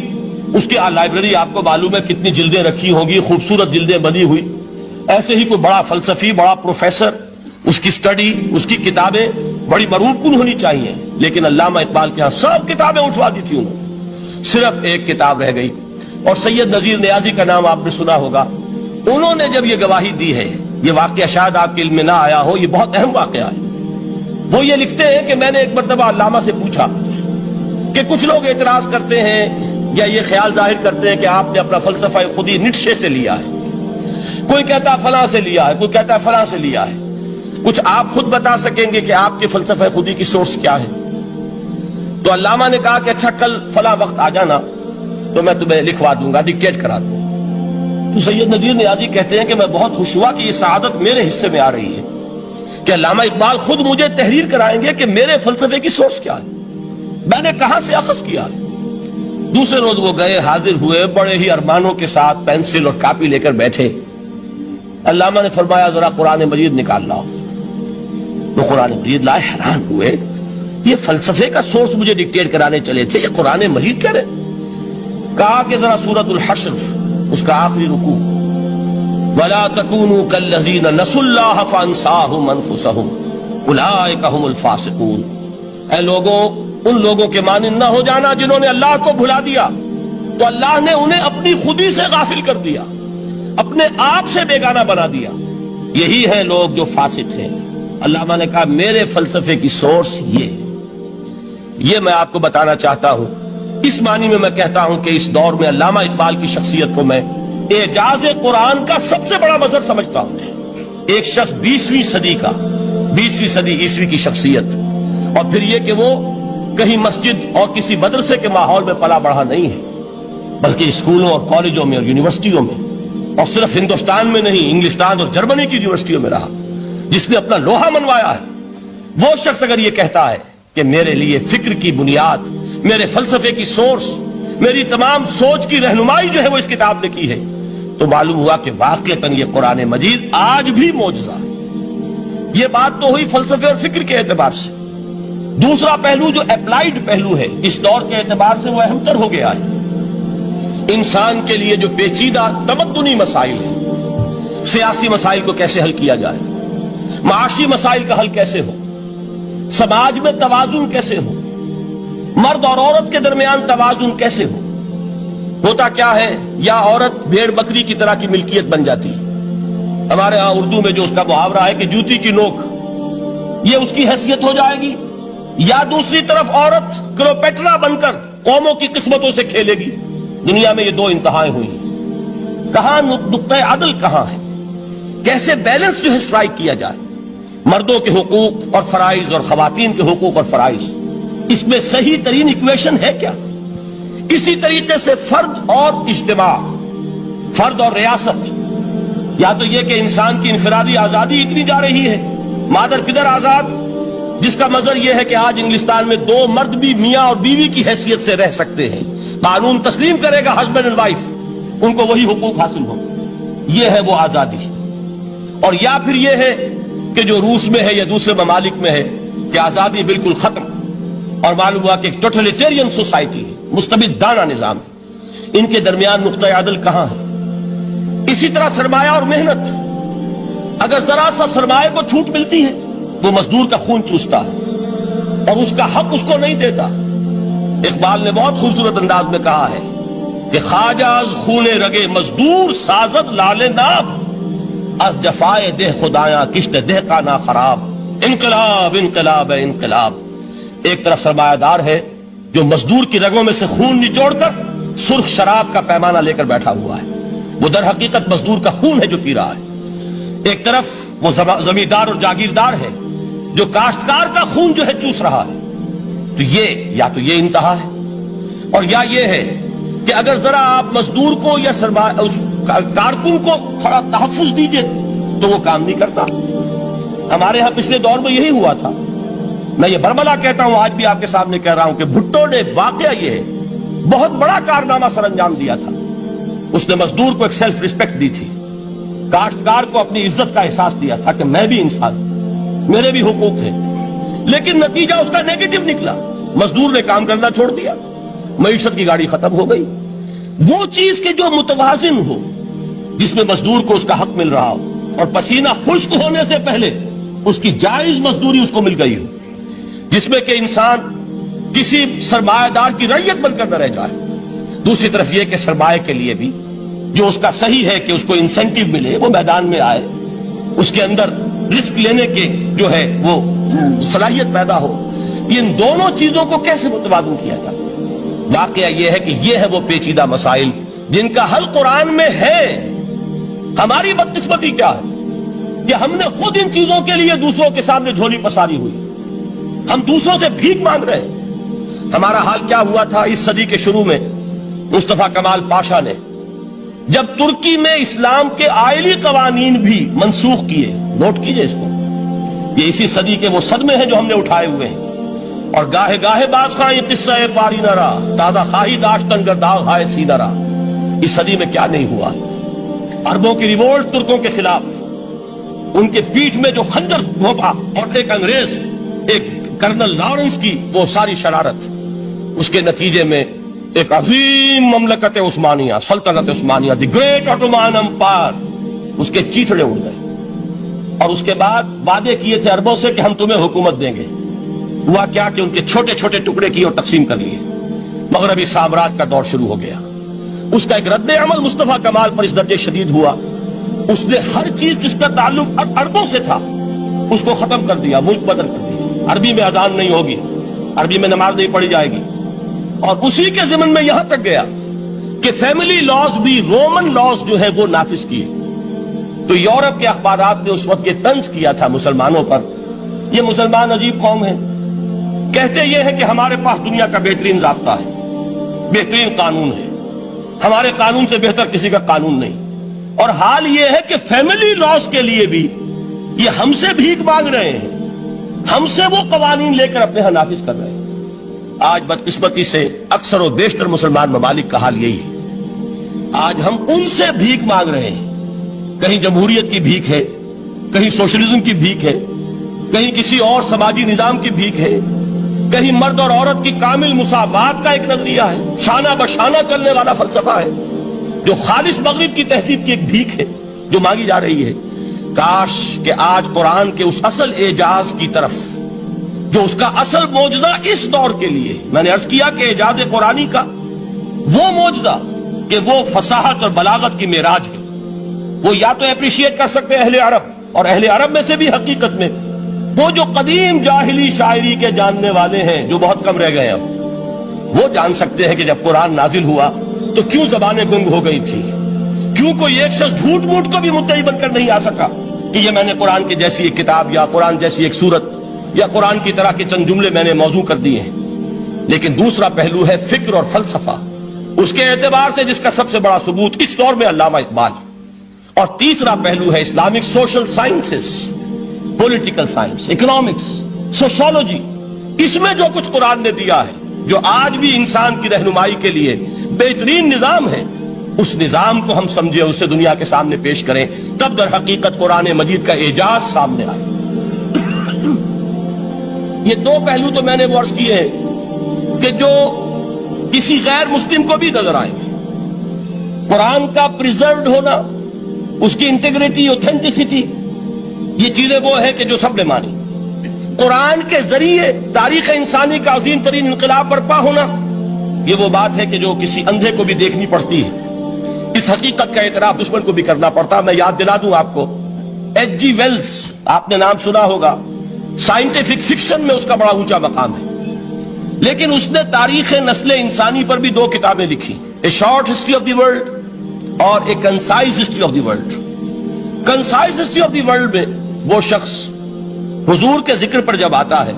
اس کی لائبریری آپ کو معلوم ہے کتنی جلدیں رکھی ہوں گی، خوبصورت جلدیں بنی ہوئی، ایسے ہی کوئی بڑا فلسفی، بڑا پروفیسر، اس کی سٹڈی، اس کی کتابیں بڑی مروب کن ہونی چاہیے۔ لیکن علامہ اقبال کے ہاں سب کتابیں اٹھوا دی تھی انہوں نے، صرف ایک کتاب رہ گئی، اور سید نذیر نیازی کا نام آپ نے سنا ہوگا۔ انہوں نے جب یہ گواہی دی ہے، یہ واقعہ شاید آپ کے علم میں نہ آیا ہو، یہ بہت اہم واقعہ ہے۔ وہ یہ لکھتے ہیں کہ میں نے ایک مرتبہ علامہ سے پوچھا کہ کچھ لوگ اعتراض کرتے ہیں یا یہ خیال ظاہر کرتے ہیں کہ آپ نے اپنا فلسفہ خودی نیٹشے سے لیا ہے، کوئی کہتا فلاں سے لیا ہے، کوئی کہتا فلاں سے لیا ہے، کچھ آپ خود بتا سکیں گے کہ آپ کے فلسفہ خودی کی سورس کیا ہے؟ تو علامہ نے کہا کہ اچھا کل فلاں وقت آ جانا تو میں تمہیں لکھوا دوں گا، ڈکٹیٹ کرا دوں گا۔ تو سید نذیر نیازی کہتے ہیں کہ میں بہت خوش ہوا کہ یہ سعادت میرے حصے میں آ رہی ہے کہ علامہ اقبال خود مجھے تحریر کرائیں گے کہ میرے فلسفے کی سورس کیا ہے، میں نے کہاں سے اخذ کیا ہے۔ دوسرے روز وہ گئے، حاضر ہوئے، بڑے ہی ارمانوں کے ساتھ پینسل اور کاپی لے کر بیٹھے۔ علامہ نے فرمایا ذرا قرآن مجید نکال لاؤ۔ وہ قرآن مجید لائے، حیران ہوئے، یہ فلسفے کا سورس مجھے ڈکٹیٹ کرانے چلے تھے، یہ قرآن مجید کہہ رہے۔ کہا کہ ذرا سورۃ الحشر اس کا آخری رکوع، وَلَا تَكُونُوا كَالَّذِينَ نَسُوا اللَّهَ فَأَنسَاهُمْ أَنفُسَهُمْ أُولَٰئِكَ هُمُ الْفَاسِقُونَ۔ اے لوگوں، ان لوگوں کے مانند نہ ہو جانا جنہوں نے اللہ کو بھلا دیا تو اللہ نے انہیں اپنی خودی سے غافل کر دیا، اپنے آپ سے بیگانہ بنا دیا، یہی ہیں لوگ جو فاسق ہیں۔ علامہ نے کہا میرے فلسفے کی سورس یہ میں آپ کو بتانا چاہتا ہوں۔ اس معنی میں میں کہتا ہوں کہ اس دور میں علامہ اقبال کی شخصیت کو میں اعجاز قرآن کا سب سے بڑا مظہر سمجھتا ہوں۔ ایک شخص 20ویں صدی عیسوی کی شخصیت، اور پھر یہ کہ وہ کہیں مسجد اور کسی مدرسے کے ماحول میں پلا بڑھا نہیں ہے، بلکہ اسکولوں اور کالجوں میں اور یونیورسٹیوں میں، اور صرف ہندوستان میں نہیں، انگلستان اور جرمنی کی یونیورسٹیوں میں رہا، جس نے اپنا لوہا منوایا ہے۔ وہ شخص اگر یہ کہتا ہے کہ میرے لیے فکر کی بنیاد، میرے فلسفے کی سورس، میری تمام سوچ کی رہنمائی جو ہے وہ اس کتاب نے کی ہے، تو معلوم ہوا کہ واقعتاً یہ قرآن مجید آج بھی معجزہ ہے۔ یہ بات تو ہوئی فلسفے اور فکر کے اعتبار سے۔ دوسرا پہلو جو اپلائیڈ پہلو ہے، اس دور کے اعتبار سے وہ اہم تر ہو گیا ہے۔ انسان کے لیے جو پیچیدہ تمدنی مسائل ہیں، سیاسی مسائل کو کیسے حل کیا جائے، معاشی مسائل کا حل کیسے ہو، سماج میں توازن کیسے ہو، مرد اور عورت کے درمیان توازن کیسے ہو، ہوتا کیا ہے یا عورت بھیڑ بکری کی طرح کی ملکیت بن جاتی ہے۔ ہمارے ہاں اردو میں جو اس کا محاورہ ہے کہ جوتی کی نوک، یہ اس کی حیثیت ہو جائے گی، یا دوسری طرف عورت کلوپیٹرا بن کر قوموں کی قسمتوں سے کھیلے گی۔ دنیا میں یہ دو انتہائیں ہوئی، کہاں نقطہ عدل کہاں ہے، کیسے بیلنس جو ہے اسٹرائک کیا جائے، مردوں کے حقوق اور فرائض اور خواتین کے حقوق اور فرائض، اس میں صحیح ترین ایکویشن ہے کیا؟ اسی طریقے سے فرد اور اجتماع، فرد اور ریاست، یا تو یہ کہ انسان کی انفرادی آزادی اتنی جا رہی ہے، مادر پدر آزاد، جس کا مظہر یہ ہے کہ آج انگلستان میں دو مرد بھی میاں اور بیوی کی حیثیت سے رہ سکتے ہیں، قانون تسلیم کرے گا ہسبینڈ اینڈ وائف، ان کو وہی حقوق حاصل ہو، یہ ہے وہ آزادی۔ اور یا پھر یہ ہے کہ جو روس میں ہے یا دوسرے ممالک میں ہے کہ آزادی بالکل ختم، اور معلوم ہوا کہ ایک ٹوٹلیٹیرین سوسائٹی ہے، مستبدانہ نظام ہے۔ ان کے درمیان نقطہ عدل کہاں ہے؟ اسی طرح سرمایہ اور محنت، اگر ذرا سا سرمایہ کو چھوٹ ملتی ہے وہ مزدور کا خون چوستا ہے اور اس کا حق اس کو نہیں دیتا۔ اقبال نے بہت خوبصورت انداز میں کہا ہے کہ خواجہ از خون رگے مزدور سازد لال ناب، از جفائے دہ خدایاں کشت دہ کا نا خراب۔ انقلاب انقلاب ہے انقلاب۔ ایک طرف سرمایہ دار ہے جو مزدور کی رگوں میں سے خون نچوڑ کر سرخ شراب کا پیمانہ لے کر بیٹھا ہوا ہے، وہ در حقیقت مزدور کا خون ہے جو پی رہا ہے۔ ایک طرف وہ زمیندار اور جاگیردار ہے جو کاشتکار کا خون جو ہے چوس رہا ہے۔ تو یہ یا تو یہ انتہا ہے، اور یا یہ ہے کہ اگر ذرا آپ مزدور کو یا اس کارکن کو تھوڑا تحفظ دیجئے تو وہ کام نہیں کرتا۔ ہمارے ہاں پچھلے دور میں یہی ہوا تھا۔ میں یہ برملا کہتا ہوں، آج بھی آپ کے سامنے کہہ رہا ہوں کہ بھٹو نے واقعہ یہ ہے بہت بڑا کارنامہ سر انجام دیا تھا۔ اس نے مزدور کو ایک سیلف ریسپیکٹ دی تھی، کاشتکار کو اپنی عزت کا احساس دیا تھا کہ میں بھی انسان، میرے بھی حقوق ہیں، لیکن نتیجہ اس کا نیگیٹو نکلا۔ مزدور نے کام کرنا چھوڑ دیا، معیشت کی گاڑی ختم ہو گئی۔ وہ چیز کہ جو متوازن ہو، جس میں مزدور کو اس کا حق مل رہا ہو اور پسینہ خشک ہونے سے پہلے اس کی جائز مزدوری اس کو مل گئی ہو، جس میں کہ انسان کسی سرمایہ دار کی رعیت بن کر نہ رہ جائے۔ دوسری طرف یہ کہ سرمایہ کے لیے بھی جو اس کا صحیح ہے کہ اس کو انسینٹیو ملے، وہ میدان میں آئے، اس کے اندر رسک لینے کے جو ہے وہ صلاحیت پیدا ہو۔ ان دونوں چیزوں کو کیسے متوازن کیا جائے؟ واقعہ یہ ہے کہ یہ ہے وہ پیچیدہ مسائل جن کا حل قرآن میں ہے۔ ہماری بدقسمتی کیا ہے کہ ہم نے خود ان چیزوں کے لیے دوسروں کے سامنے جھولی پساری ہوئی، ہم دوسروں سے بھیک مانگ رہے ہیں۔ ہمارا حال کیا ہوا تھا اس صدی کے شروع میں؟ مصطفیٰ کمال پاشا نے جب ترکی میں اسلام کے آئلی قوانین بھی منسوخ کیے، نوٹ کیجئے اس کو، یہ اسی صدی کے وہ صدمے ہیں جو ہم نے اٹھائے ہوئے ہیں۔ اور گاہے گاہے باز خواہ یہ قصہ پاری نہ رہا، تازہ خواہی داشتن گرداغ ہائے سینہ رہا۔ اس صدی میں کیا نہیں ہوا؟ عربوں کی ریوولٹ ترکوں کے خلاف، ان کے پیٹھ میں جو خنجر گھونپا، اور ایک انگریز، ایک کرنل لارنس کی وہ ساری شرارت، اس کے نتیجے میں ایک عظیم مملکت عثمانیہ، سلطنت عثمانیہ، دی گریٹ آٹومان امپائر، اس کے چیتڑے اڑ گئے۔ اور اس کے بعد وعدے کیے تھے عربوں سے کہ ہم تمہیں حکومت دیں گے۔ ہوا کیا کہ ان کے چھوٹے چھوٹے ٹکڑے کیے اور تقسیم کر لیے۔ مغربی سامراج کا دور شروع ہو گیا۔ اس کا ایک رد عمل مصطفیٰ کمال پر اس درجے شدید ہوا، اس نے ہر چیز جس کا تعلق عربوں سے تھا اس کو ختم کر دیا، ملک بدل کر دیا۔ عربی میں اذان نہیں ہوگی، عربی میں نماز نہیں پڑھی جائے گی، اور اسی کے ضمن میں یہاں تک گیا کہ فیملی لاز بھی، رومن لاز جو ہے وہ نافذ کیے۔ تو یورپ کے اخبارات نے اس وقت یہ طنز کیا تھا مسلمانوں پر، یہ مسلمان عجیب قوم ہے، کہتے یہ ہے کہ ہمارے پاس دنیا کا بہترین ضابطہ ہے، بہترین قانون ہے، ہمارے قانون سے بہتر کسی کا قانون نہیں۔ اور حال یہ ہے کہ فیملی لاز کے لیے بھی یہ ہم سے بھیک مانگ رہے ہیں، ہم سے وہ قوانین لے کر اپنے ہاں نافذ کر رہے ہیں۔ آج بدقسمتی سے اکثر و بیشتر مسلمان ممالک کا حال یہی ہے، آج ہم ان سے بھیک مانگ رہے ہیں۔ کہیں جمہوریت کی بھیک ہے، کہیں سوشلزم کی بھیک ہے، کہیں کسی اور سماجی نظام کی بھیک ہے۔ کہیں مرد اور عورت کی کامل مساوات کا ایک نظریہ ہے، شانہ بشانہ چلنے والا فلسفہ ہے، جو خالص مغرب کی تہذیب کی ایک بھیک ہے جو مانگی جا رہی ہے۔ کاش کہ آج قرآن کے اس اصل اعجاز کی طرف، جو اس کا اصل معجزہ اس دور کے لیے، میں نے عرض کیا کہ اعجاز قرآنی کا وہ معجزہ کہ وہ فصاحت اور بلاغت کی معراج ہے، وہ یا تو اپریشیٹ کر سکتے اہل عرب، اور اہل عرب میں سے بھی حقیقت میں وہ جو قدیم جاہلی شاعری کے جاننے والے ہیں جو بہت کم رہ گئے اب، وہ جان سکتے ہیں کہ جب قرآن نازل ہوا تو کیوں زبانیں گنگ ہو گئی تھی، کیوں کوئی ایک شخص جھوٹ موٹ کو بھی مدعی بن کر نہیں آ سکا کہ یہ میں نے قرآن کی جیسی ایک کتاب یا قرآن جیسی ایک سورت یا قرآن کی طرح کے چند جملے میں نے موضوع کر دیے ہیں۔ لیکن دوسرا پہلو ہے فکر اور فلسفہ، اس کے اعتبار سے جس کا سب سے بڑا ثبوت اس دور میں علامہ اقبال، اور تیسرا پہلو ہے Islamic social sciences, political science, economics, sociology. اس میں جو کچھ قرآن نے دیا ہے، جو آج بھی انسان کی رہنمائی کے لیے بہترین نظام ہے، اس نظام کو ہم سمجھیں، اسے دنیا کے سامنے پیش کریں، تب در حقیقت قرآن مجید کا اعجاز سامنے آئے۔ یہ دو پہلو تو میں نے عرض کیے ہیں کہ جو کسی غیر مسلم کو بھی نظر آئیں گے۔ قرآن کا پریزروڈ ہونا، اس کی انٹیگریٹی، اوتھینٹسٹی، یہ چیزیں وہ ہے کہ جو سب نے مانی۔ قرآن کے ذریعے تاریخ انسانی کا عظیم ترین انقلاب برپا ہونا، یہ وہ بات ہے کہ جو کسی اندھے کو بھی دیکھنی پڑتی ہے۔ اس حقیقت کا اعتراف دشمن کو بھی کرنا پڑتا۔ میں یاد دلا دوں آپ کو، ایچ جی ویلز، آپ نے نام سنا ہوگا، سائنٹیفک فکشن میں اس کا بڑا اونچا مقام ہے، لیکن اس نے تاریخ نسل انسانی پر بھی دو کتابیں لکھی، a short history of the world اور a concise history of the world. Concise history of the world میں وہ شخص حضور کے ذکر پر جب آتا ہے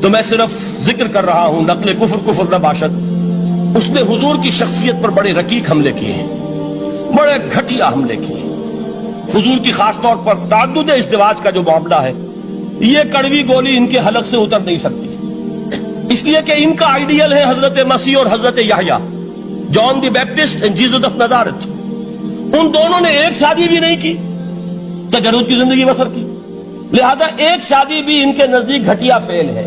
تو میں صرف ذکر کر رہا ہوں، نقل کفر نہ باشد، اس نے حضور کی شخصیت پر بڑے رقیق حملے کیے ہیں، بڑے گھٹیا حملے کیے ہیں۔ حضور کی خاص طور پر تعدد ازدواج کا جو معاملہ ہے، یہ کڑوی گولی ان کے حلق سے اتر نہیں سکتی، اس لیے کہ ان کا آئیڈیل ہے حضرت مسیح اور حضرت یحییٰ، جان دی بیپٹسٹ اینڈ جیسس آف نزارت۔ ان دونوں نے ایک شادی بھی نہیں کی، تجرد کی زندگی بسر کی، لہذا ایک شادی بھی ان کے نزدیک گھٹیا فعل ہے۔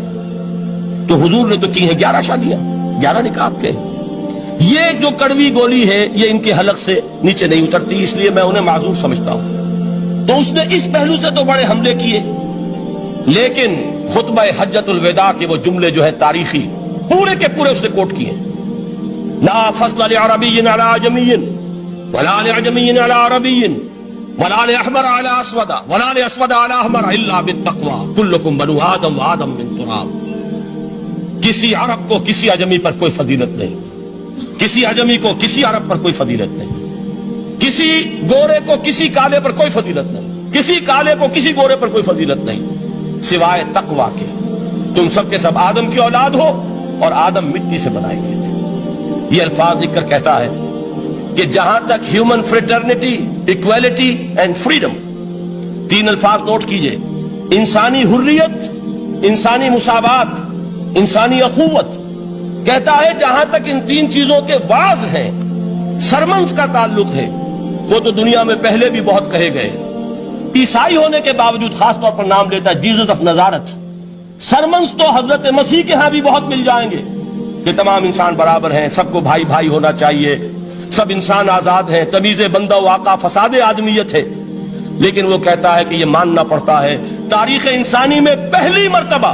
تو حضور نے تو کی ہیں 11 شادیاں، 11 نکاح کے۔ یہ جو کڑوی گولی ہے یہ ان کے حلق سے نیچے نہیں اترتی، اس لیے میں انہیں معذور سمجھتا ہوں۔ تو اس نے اس پہلو سے تو بڑے حملے کیے، لیکن خطبہ حجۃ الوداع کے وہ جملے جو ہے تاریخی، پورے کے پورے اس نے کوٹ کیے، لا فضل لعربی علی عجمی ولا لعجمی علی عربی ولا لأحمر على اسود ولا لأسود على احمر الا بالتقوى كلكم بنو آدم وآدم من تراب۔ کسی عرب کو کسی عجمی پر کوئی فضیلت نہیں، کسی عجمی کو کسی عرب پر کوئی فضیلت نہیں، کسی گورے کو کسی کالے پر کوئی فضیلت نہیں، کسی کالے کو کسی گورے پر کوئی فضیلت نہیں سوائے تقوی کے۔ تم سب کے سب آدم کی اولاد ہو اور آدم مٹی سے بنائے گئے تھے۔ یہ الفاظ لکھ کر کہتا ہے کہ جہاں تک human fraternity, equality and freedom, 3 الفاظ نوٹ کیجئے، انسانی حریت، انسانی مساوات، انسانی اخوت، کہتا ہے جہاں تک ان 3 چیزوں کے واز ہیں، سرمنز کا تعلق ہے، وہ تو دنیا میں پہلے بھی بہت کہے گئے۔ عیسائی ہونے کے باوجود خاص طور پر نام لیتا ہے جیسس آف نزارت۔ سرمنز تو حضرت مسیح کے ہاں بھی بہت مل جائیں گے کہ تمام انسان برابر ہیں، سب کو بھائی بھائی ہونا چاہیے، سب انسان آزاد ہیں، تمیز بندہ و آقا فساد آدمیت ہے۔ لیکن وہ کہتا ہے کہ یہ ماننا پڑتا ہے تاریخ انسانی میں پہلی مرتبہ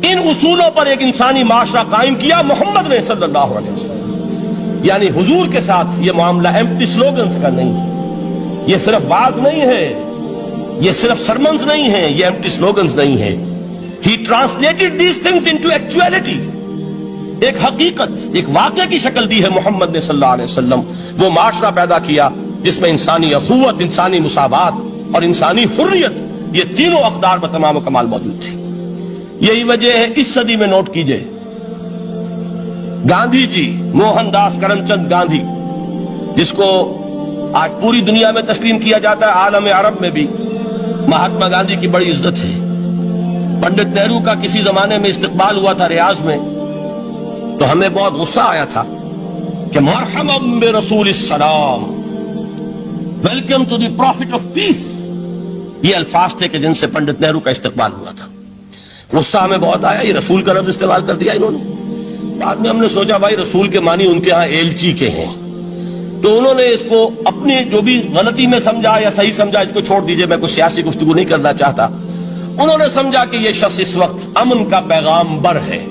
ان اصولوں پر ایک انسانی معاشرہ قائم کیا محمد نے صلی اللہ علیہ وسلم۔ یعنی حضور کے ساتھ یہ معاملہ ایمپٹی سلوگنز کا نہیں ہے، یہ صرف باز نہیں ہے، یہ صرف سرمنز نہیں ہے، یہ ایمپٹی سلوگنز نہیں ہے۔ He translated these things into actuality۔ ایک حقیقت، ایک واقعے کی شکل دی ہے محمد نے صلی اللہ علیہ وسلم۔ وہ معاشرہ پیدا کیا جس میں انسانی اخوت، انسانی مساوات اور انسانی حریت، یہ تینوں اقدار بتمام و کمال موجود تھی۔ یہی وجہ ہے اس صدی میں نوٹ کیجئے، گاندھی جی، موہن داس کرم چند گاندھی، جس کو آج پوری دنیا میں تسلیم کیا جاتا ہے، عالم عرب میں بھی مہاتما گاندھی کی بڑی عزت ہے۔ پنڈت نہرو کا کسی زمانے میں استقبال ہوا تھا ریاض میں، تو ہمیں بہت غصہ آیا تھا کہ مرحبا برسول السلام، welcome to the prophet of peace, یہ الفاظ تھے کہ جن سے پنڈت نہرو کا استقبال ہوا تھا۔ غصہ ہمیں بہت آیا، یہ رسول کا لفظ استعمال کر دیا انہوں نے۔ بعد میں ہم نے سوچا بھائی رسول کے معنی ان کے ہاں ایلچی کے ہیں، تو انہوں نے اس کو اپنی جو بھی غلطی میں سمجھا یا صحیح سمجھا، اس کو چھوڑ دیجئے، میں کوئی سیاسی گفتگو نہیں کرنا چاہتا۔ انہوں نے سمجھا کہ یہ شخص اس وقت امن کا پیغام بر ہے،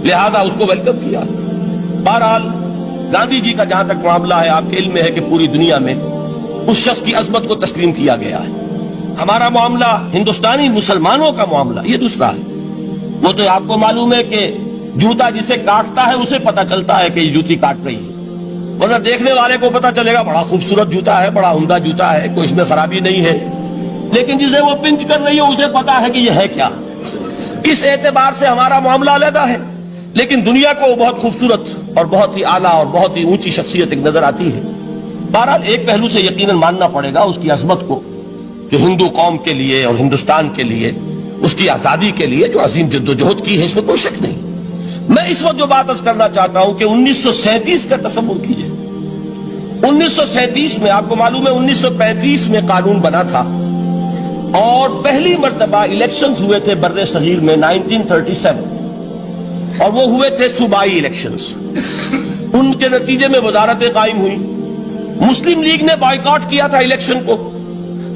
لہذا اس کو ویلکم کیا۔ بہرحال گاندھی جی کا جہاں تک معاملہ ہے، آپ کے علم میں ہے کہ پوری دنیا میں اس شخص کی عظمت کو تسلیم کیا گیا ہے۔ ہمارا معاملہ ہندوستانی مسلمانوں کا معاملہ یہ دوسرا ہے۔ وہ تو آپ کو معلوم ہے کہ جوتا جسے کاٹتا ہے اسے پتا چلتا ہے کہ یہ جوتی کاٹ رہی ہے، ورنہ دیکھنے والے کو پتا چلے گا بڑا خوبصورت جوتا ہے، بڑا عمدہ جوتا ہے، کوئی اس میں خرابی نہیں ہے، لیکن جسے وہ پنچ کر رہی ہے اسے پتا ہے کہ یہ ہے کیا۔ اس اعتبار سے ہمارا معاملہ علیحدہ ہے، لیکن دنیا کو وہ بہت خوبصورت اور بہت ہی اعلیٰ اور بہت ہی اونچی شخصیت ایک نظر آتی ہے۔ بہرحال ایک پہلو سے یقیناً ماننا پڑے گا اس کی عظمت کو، کہ ہندو قوم کے لیے اور ہندوستان کے لیے، اس کی آزادی کے لیے جو عظیم جدوجہد کی ہے، اس میں کوئی شک نہیں۔ میں اس وقت جو بات عرض کرنا چاہتا ہوں کہ 1937 کا تصور کیجئے۔ 1937 میں آپ کو معلوم ہے 1935 میں قانون بنا تھا، اور پہلی مرتبہ الیکشنز ہوئے تھے بر صغیر میں 1937، اور وہ ہوئے تھے صوبائی الیکشنز۔ ان کے نتیجے میں وزارتیں قائم ہوئی، مسلم لیگ نے بائیکاٹ کیا تھا الیکشن کو،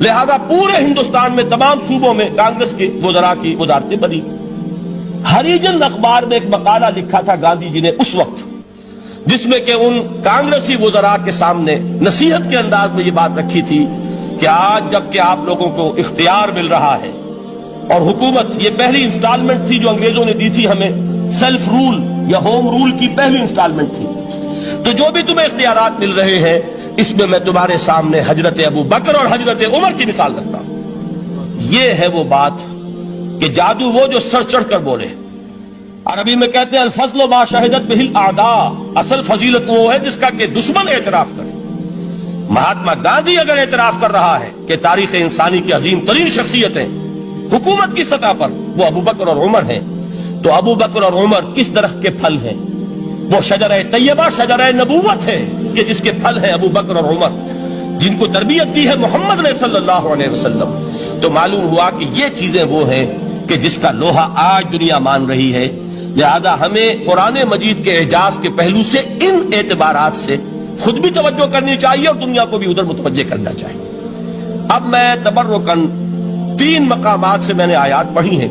لہذا پورے ہندوستان میں تمام صوبوں میں کانگریس کے وزراء کی وزارتیں بنی۔ ہریجن اخبار میں ایک مقالہ لکھا تھا گاندھی جی نے اس وقت، جس میں کہ ان کانگریسی وزراء کے سامنے نصیحت کے انداز میں یہ بات رکھی تھی کہ آج جب کہ آپ لوگوں کو اختیار مل رہا ہے اور حکومت، یہ پہلی انسٹالمنٹ تھی جو انگریزوں نے دی تھی ہمیں، سیلف رول یا ہوم رول کی پہلی انسٹالمنٹ تھی، تو جو بھی تمہیں اختیارات مل رہے ہیں اس میں میں تمہارے سامنے حضرت ابو بکر اور حضرت عمر کی مثال رکھتا ہوں۔ یہ ہے وہ بات کہ جادو وہ جو سر چڑھ کر بولے۔ عربی میں کہتے ہیں الفضل ما شہدت بہ الاعداء، اصل فضیلت وہ ہے جس کا کہ دشمن اعتراف کرے۔ مہاتما گاندھی اگر اعتراف کر رہا ہے کہ تاریخ انسانی کی عظیم ترین شخصیتیں حکومت کی سطح پر وہ ابو بکر اور عمر ہیں، تو ابو بکر اور عمر کس درخت کے پھل ہیں؟ وہ شجرہ طیبہ، شجرہ نبوت ہے کہ جس کے پھل ہیں ابو بکر اور عمر، جن کو تربیت دی ہے محمد نے صلی اللہ علیہ وسلم۔ تو معلوم ہوا کہ یہ چیزیں وہ ہیں کہ جس کا لوہا آج دنیا مان رہی ہے، لہذا ہمیں قرآن مجید کے اعجاز کے پہلو سے ان اعتبارات سے خود بھی توجہ کرنی چاہیے اور دنیا کو بھی ادھر متوجہ کرنا چاہیے۔ اب میں تبرکاً 3 مقامات سے میں نے آیات پڑھی ہیں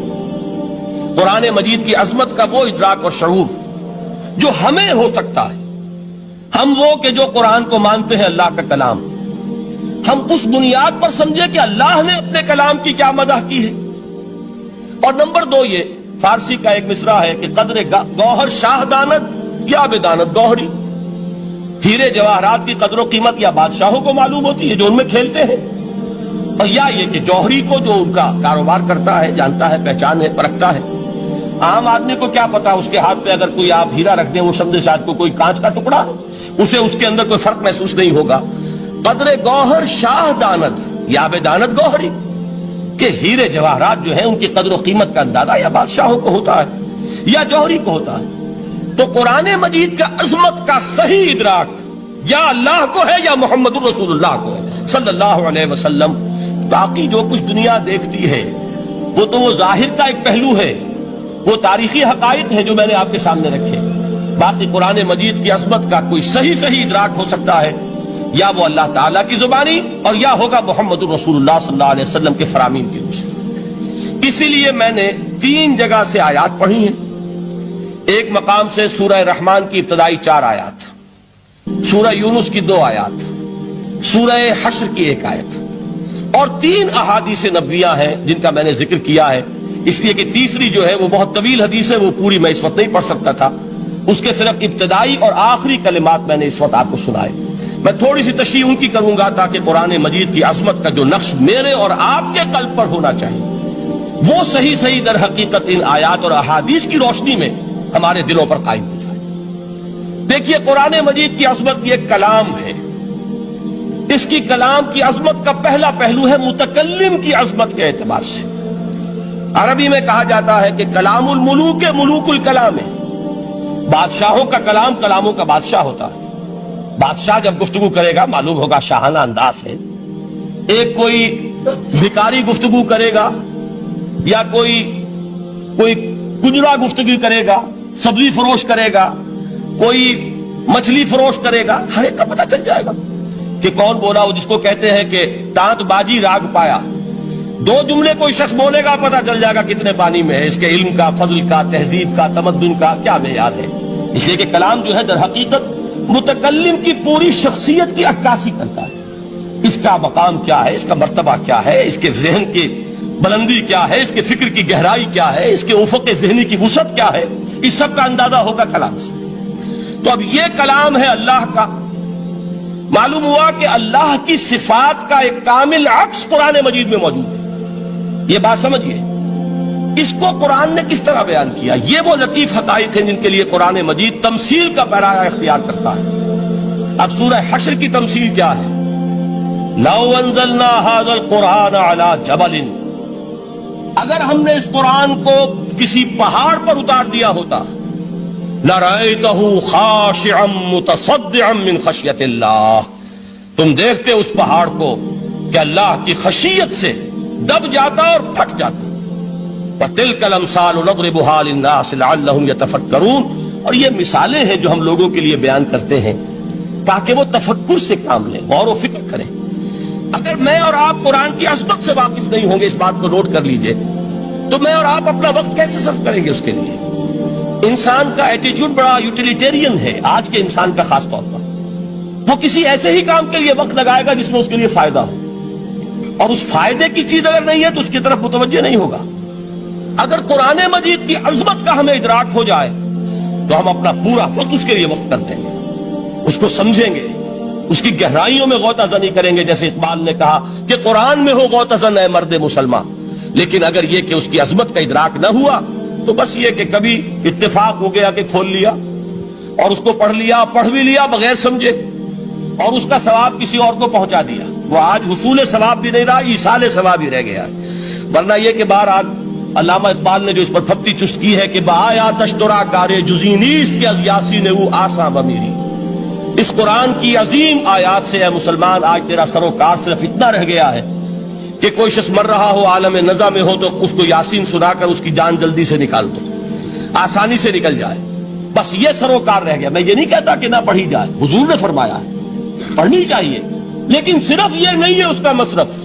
قرآن مجید کی عظمت کا وہ ادراک اور شعور جو ہمیں ہو سکتا ہے۔ ہم وہ کہ جو قرآن کو مانتے ہیں اللہ کا کلام، ہم اس بنیاد پر سمجھے کہ اللہ نے اپنے کلام کی کیا مدح کی ہے۔ اور نمبر 2 یہ فارسی کا ایک مصرع ہے کہ قدر گوہر شاہ دانت یا بدانت گوہری، ہیرے جواہرات کی قدر و قیمت یا بادشاہوں کو معلوم ہوتی ہے جو ان میں کھیلتے ہیں، اور یا یہ کہ جوہری کو جو ان کا کاروبار کرتا ہے، جانتا ہے، پہچان ہے، پرکھتا ہے۔ عام آدمی کو کیا پتا، اس کے ہاتھ پہ اگر کوئی آپ ہیرا رکھ دیں، وہ سمجھے شاید کو کوئی کانچ کا ٹکڑا، اسے اس کے اندر کوئی فرق محسوس نہیں ہوگا۔ قدر گوہر شاہ دانت یا بدانت گوہری، کہ ہیرے جواہرات جو ہیں ان کی قدر و قیمت کا اندازہ یا بادشاہوں کو ہوتا ہے یا جوہری کو ہوتا ہے۔ تو قرآن مجید کا عظمت کا صحیح ادراک یا اللہ کو ہے یا محمد الرسول اللہ کو ہے صلی اللہ علیہ وسلم۔ باقی جو کچھ دنیا دیکھتی ہے وہ تو وہ ظاہر کا ایک پہلو ہے، وہ تاریخی حقائق ہیں جو میں نے آپ کے سامنے رکھے۔ باقی قرآن مجید کی عظمت کا کوئی صحیح ادراک ہو سکتا ہے یا وہ اللہ تعالیٰ کی زبانی اور یا ہوگا محمد الرسول اللہ صلی اللہ علیہ وسلم کے فرامین کی روح سے۔ اسی لیے میں نے 3 جگہ سے آیات پڑھی ہیں۔ ایک مقام سے سورہ رحمان کی ابتدائی 4 آیات، سورہ یونس کی 2 آیات، سورہ حشر کی 1 آیت، اور 3 احادیث نبویہ ہیں جن کا میں نے ذکر کیا ہے، اس لیے کہ تیسری جو ہے وہ بہت طویل حدیث ہے، وہ پوری میں اس وقت نہیں پڑھ سکتا تھا، اس کے صرف ابتدائی اور آخری کلمات میں نے اس وقت آپ کو سنائے۔ میں تھوڑی سی تشریح ان کی کروں گا تاکہ قرآن مجید کی عظمت کا جو نقش میرے اور آپ کے قلب پر ہونا چاہیے وہ صحیح در حقیقت ان آیات اور احادیث کی روشنی میں ہمارے دلوں پر قائم ہو جائے۔ دیکھیے قرآن مجید کی عظمت یہ کلام ہے، اس کی کلام کی عظمت کا پہلا پہلو ہے متکلم کی عظمت کے اعتبار سے۔ عربی میں کہا جاتا ہے کہ کلام الملوک ملوک الکلام ہے، بادشاہوں کا کلام کلاموں کا بادشاہ ہوتا ہے۔ بادشاہ جب گفتگو کرے گا معلوم ہوگا شاہانہ انداز ہے، ایک کوئی بھکاری گفتگو کرے گا یا کوئی کوئی کجرا گفتگو کرے گا، سبزی فروش کرے گا، کوئی مچھلی فروش کرے گا، ہر ایک کا پتہ چل جائے گا کہ کون بولا وہ، جس کو کہتے ہیں کہ تانت بازی راگ پایا. 2 جملے کوئی شخص بولے گا، پتہ چل جائے گا کتنے پانی میں ہے، اس کے علم کا، فضل کا، تہذیب کا، تمدن کا کیا معیار ہے. اس لیے کہ کلام جو ہے در حقیقت متکلم کی پوری شخصیت کی عکاسی کرتا ہے. اس کا مقام کیا ہے، اس کا مرتبہ کیا ہے، اس کے ذہن کی بلندی کیا ہے، اس کے فکر کی گہرائی کیا ہے، اس کے افق ذہنی کی وسعت کیا ہے، اس سب کا اندازہ ہوگا کلام سے. تو اب یہ کلام ہے اللہ کا. معلوم ہوا کہ اللہ کی صفات کا ایک کامل عکس قرآن مجید میں موجود ہے. یہ بات سمجھیے. اس کو قرآن نے کس طرح بیان کیا؟ یہ وہ لطیف حقائق ہیں جن کے لیے قرآن مجید تمثیل کا پیرایا اختیار کرتا ہے. اب سورہ حشر کی تمثیل کیا ہے؟ لو انزلنا هذا القرآن على جبل، اگر ہم نے اس قرآن کو کسی پہاڑ پر اتار دیا ہوتا، لرأيته خاشعا متصدعا من خشیت اللہ، تم دیکھتے اس پہاڑ کو کہ اللہ کی خشیت سے دب جاتا اور پھٹ جاتا. وَتِلْكَ الْأَمْثَالُ نَضْرِبُهَا لِلنَّاسِ لَعَلَّهُمْ يَتَفَكَّرُونَ. اور یہ مثالیں ہیں جو ہم لوگوں کے لیے بیان کرتے ہیں تاکہ وہ تفکر سے کام لیں، غور و فکر کریں. اگر میں اور آپ قرآن کی عظمت سے واقف نہیں ہوں گے، اس بات کو نوٹ کر لیجئے، تو میں اور آپ اپنا وقت کیسے صرف کریں گے اس کے لیے؟ انسان کا ایٹیچیوڈ بڑا یوٹیلیٹیرین ہے، آج کے انسان کا خاص طور پر. وہ کسی ایسے ہی کام کے لیے وقت لگائے گا جس میں اس کے لیے فائدہ ہو، اور اس فائدے کی چیز اگر نہیں ہے تو اس کی طرف متوجہ نہیں ہوگا. اگر قرآن مجید کی عظمت کا ہمیں ادراک ہو جائے تو ہم اپنا پورا وقت اس کے لیے وقف کر دیں گے، اس کو سمجھیں گے، اس کی گہرائیوں میں غوطہ زنی کریں گے. جیسے اقبال نے کہا کہ قرآن میں ہو غوطہ زن اے مرد مسلمان. لیکن اگر یہ کہ اس کی عظمت کا ادراک نہ ہوا تو بس یہ کہ کبھی اتفاق ہو گیا کہ کھول لیا اور اس کو پڑھ لیا، پڑھ بھی لیا بغیر سمجھے، اور اس کا ثواب کسی اور کو پہنچا دیا. وہ آج حصول ثواب بھی نہیں رہا، ایصال ثواب ہی رہ گیا. ورنہ یہ کہ بہرحال علامہ اقبال نے جو اس پر پھپتی چست کی ہے کہ بآیا تشترا کارے جزی نیست کے از یاسین او آساں بمیری. اس قرآن کی عظیم آیات سے اے مسلمان آج تیرا سروکار صرف اتنا رہ گیا ہے کہ کوئی شخص مر رہا ہو، عالم نزا میں ہو، تو اس کو یاسین سنا کر اس کی جان جلدی سے نکال دو، آسانی سے نکل جائے. بس یہ سروکار رہ گیا. میں یہ نہیں کہتا کہ نہ پڑھی جائے، حضور نے فرمایا ہے پڑھنی چاہیے، لیکن صرف یہ نہیں ہے اس کا مصرف.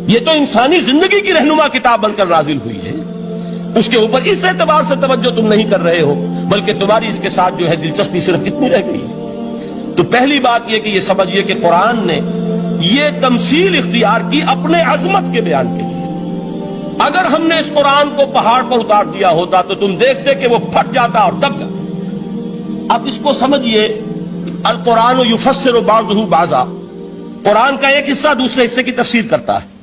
یہ تو انسانی زندگی کی رہنما کتاب بن کر نازل ہوئی ہے. اس کے اوپر اس اعتبار سے توجہ تم نہیں کر رہے ہو، بلکہ تمہاری اس کے ساتھ جو ہے دلچسپی صرف اتنی رہ گئی ہے. تو پہلی بات یہ کہ یہ سمجھیے کہ قرآن نے یہ تمثیل اختیار کی اپنے عظمت کے بیان کے لیے. اگر ہم نے اس قرآن کو پہاڑ پر اتار دیا ہوتا تو تم دیکھتے کہ وہ پھٹ جاتا اور دب جاتا. اب اس کو سمجھیے، القرآن یفسر بعضہ بعضا، قرآن کا ایک حصہ دوسرے حصے کی تفسیر کرتا ہے.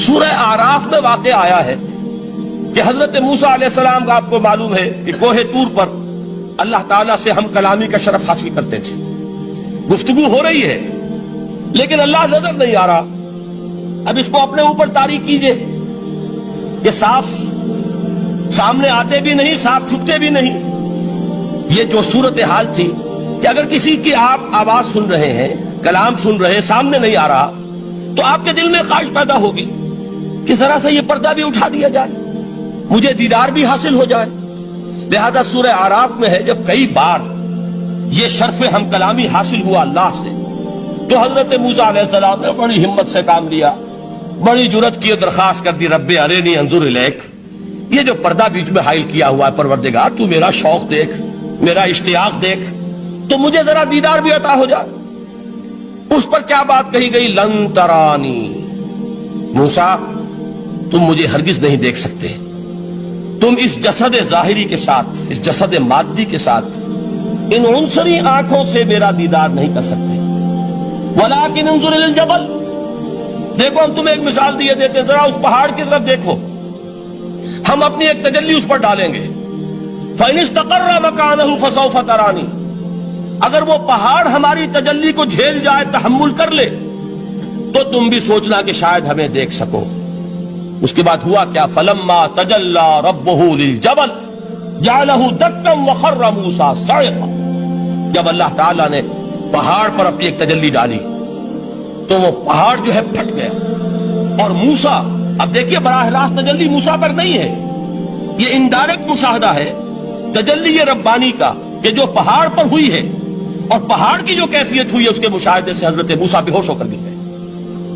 سورہ اعراف میں واقع آیا ہے کہ حضرت موسیٰ علیہ السلام کا آپ کو معلوم ہے کہ کوہ طور پر اللہ تعالیٰ سے ہم کلامی کا شرف حاصل کرتے تھے. گفتگو ہو رہی ہے لیکن اللہ نظر نہیں آ رہا. اب اس کو اپنے اوپر طاری کیجئے، یہ صاف سامنے آتے بھی نہیں، صاف چھپتے بھی نہیں. یہ جو صورتحال تھی کہ اگر کسی کی آپ آواز سن رہے ہیں، کلام سن رہے ہیں، سامنے نہیں آ رہا، تو آپ کے دل میں خواہش پیدا ہوگی کہ ذرا سے یہ پردہ بھی اٹھا دیا جائے، مجھے دیدار بھی حاصل ہو جائے. لہذا سورہ اعراف میں ہے جب کئی بار یہ شرف ہم کلامی حاصل ہوا اللہ سے، تو حضرت موسیٰ علیہ السلام نے بڑی ہمت سے کام لیا، بڑی جرت کی درخواست کر دی، رب ارنی انظر الیک. یہ جو پردہ بیچ میں حائل کیا ہوا ہے پروردگار، تو میرا شوق دیکھ، میرا اشتیاق دیکھ، تو مجھے ذرا دیدار بھی عطا ہو جائے. اس پر کیا بات کہی گئی؟ لن ترانی، موسیٰ تم مجھے ہرگز نہیں دیکھ سکتے، تم اس جسد ظاہری کے ساتھ، اس جسد مادی کے ساتھ، ان عنصری آنکھوں سے میرا دیدار نہیں کر سکتے. ولیکن انظر الی الجبل، دیکھو ہم تمہیں ایک مثال دیے دیتے، ذرا اس پہاڑ کی طرف دیکھو، ہم اپنی ایک تجلی اس پر ڈالیں گے. فَإِنِ اسْتَقَرَّ مَكَانَهُ فَسَوْفَ تَرَانِي، اگر وہ پہاڑ ہماری تجلی کو جھیل جائے، تحمل کر لے، تو تم بھی سوچنا کہ شاید ہمیں دیکھ سکو. اس کے بعد ہوا کیا؟ فَلَمَّا تَجَلَّى رَبُّهُ لِلْجَبَلِ جَعَلَهُ دَكًّا وَخَرَّ مُوسَىٰ صَعِقًا. جب اللہ تعالیٰ نے پہاڑ پر اپنی ایک تجلی ڈالی تو وہ پہاڑ جو ہے پھٹ گیا. اور موسیٰ، اب دیکھیے براہ راست تجلی موسیٰ پر نہیں ہے، یہ انڈائریکٹ مشاہدہ ہے تجلی ربانی کا کہ جو پہاڑ پر ہوئی ہے، اور پہاڑ کی جو کیفیت ہوئی ہے اس کے مشاہدے سے حضرت موسیٰ بے ہوش ہو کر گر گئے.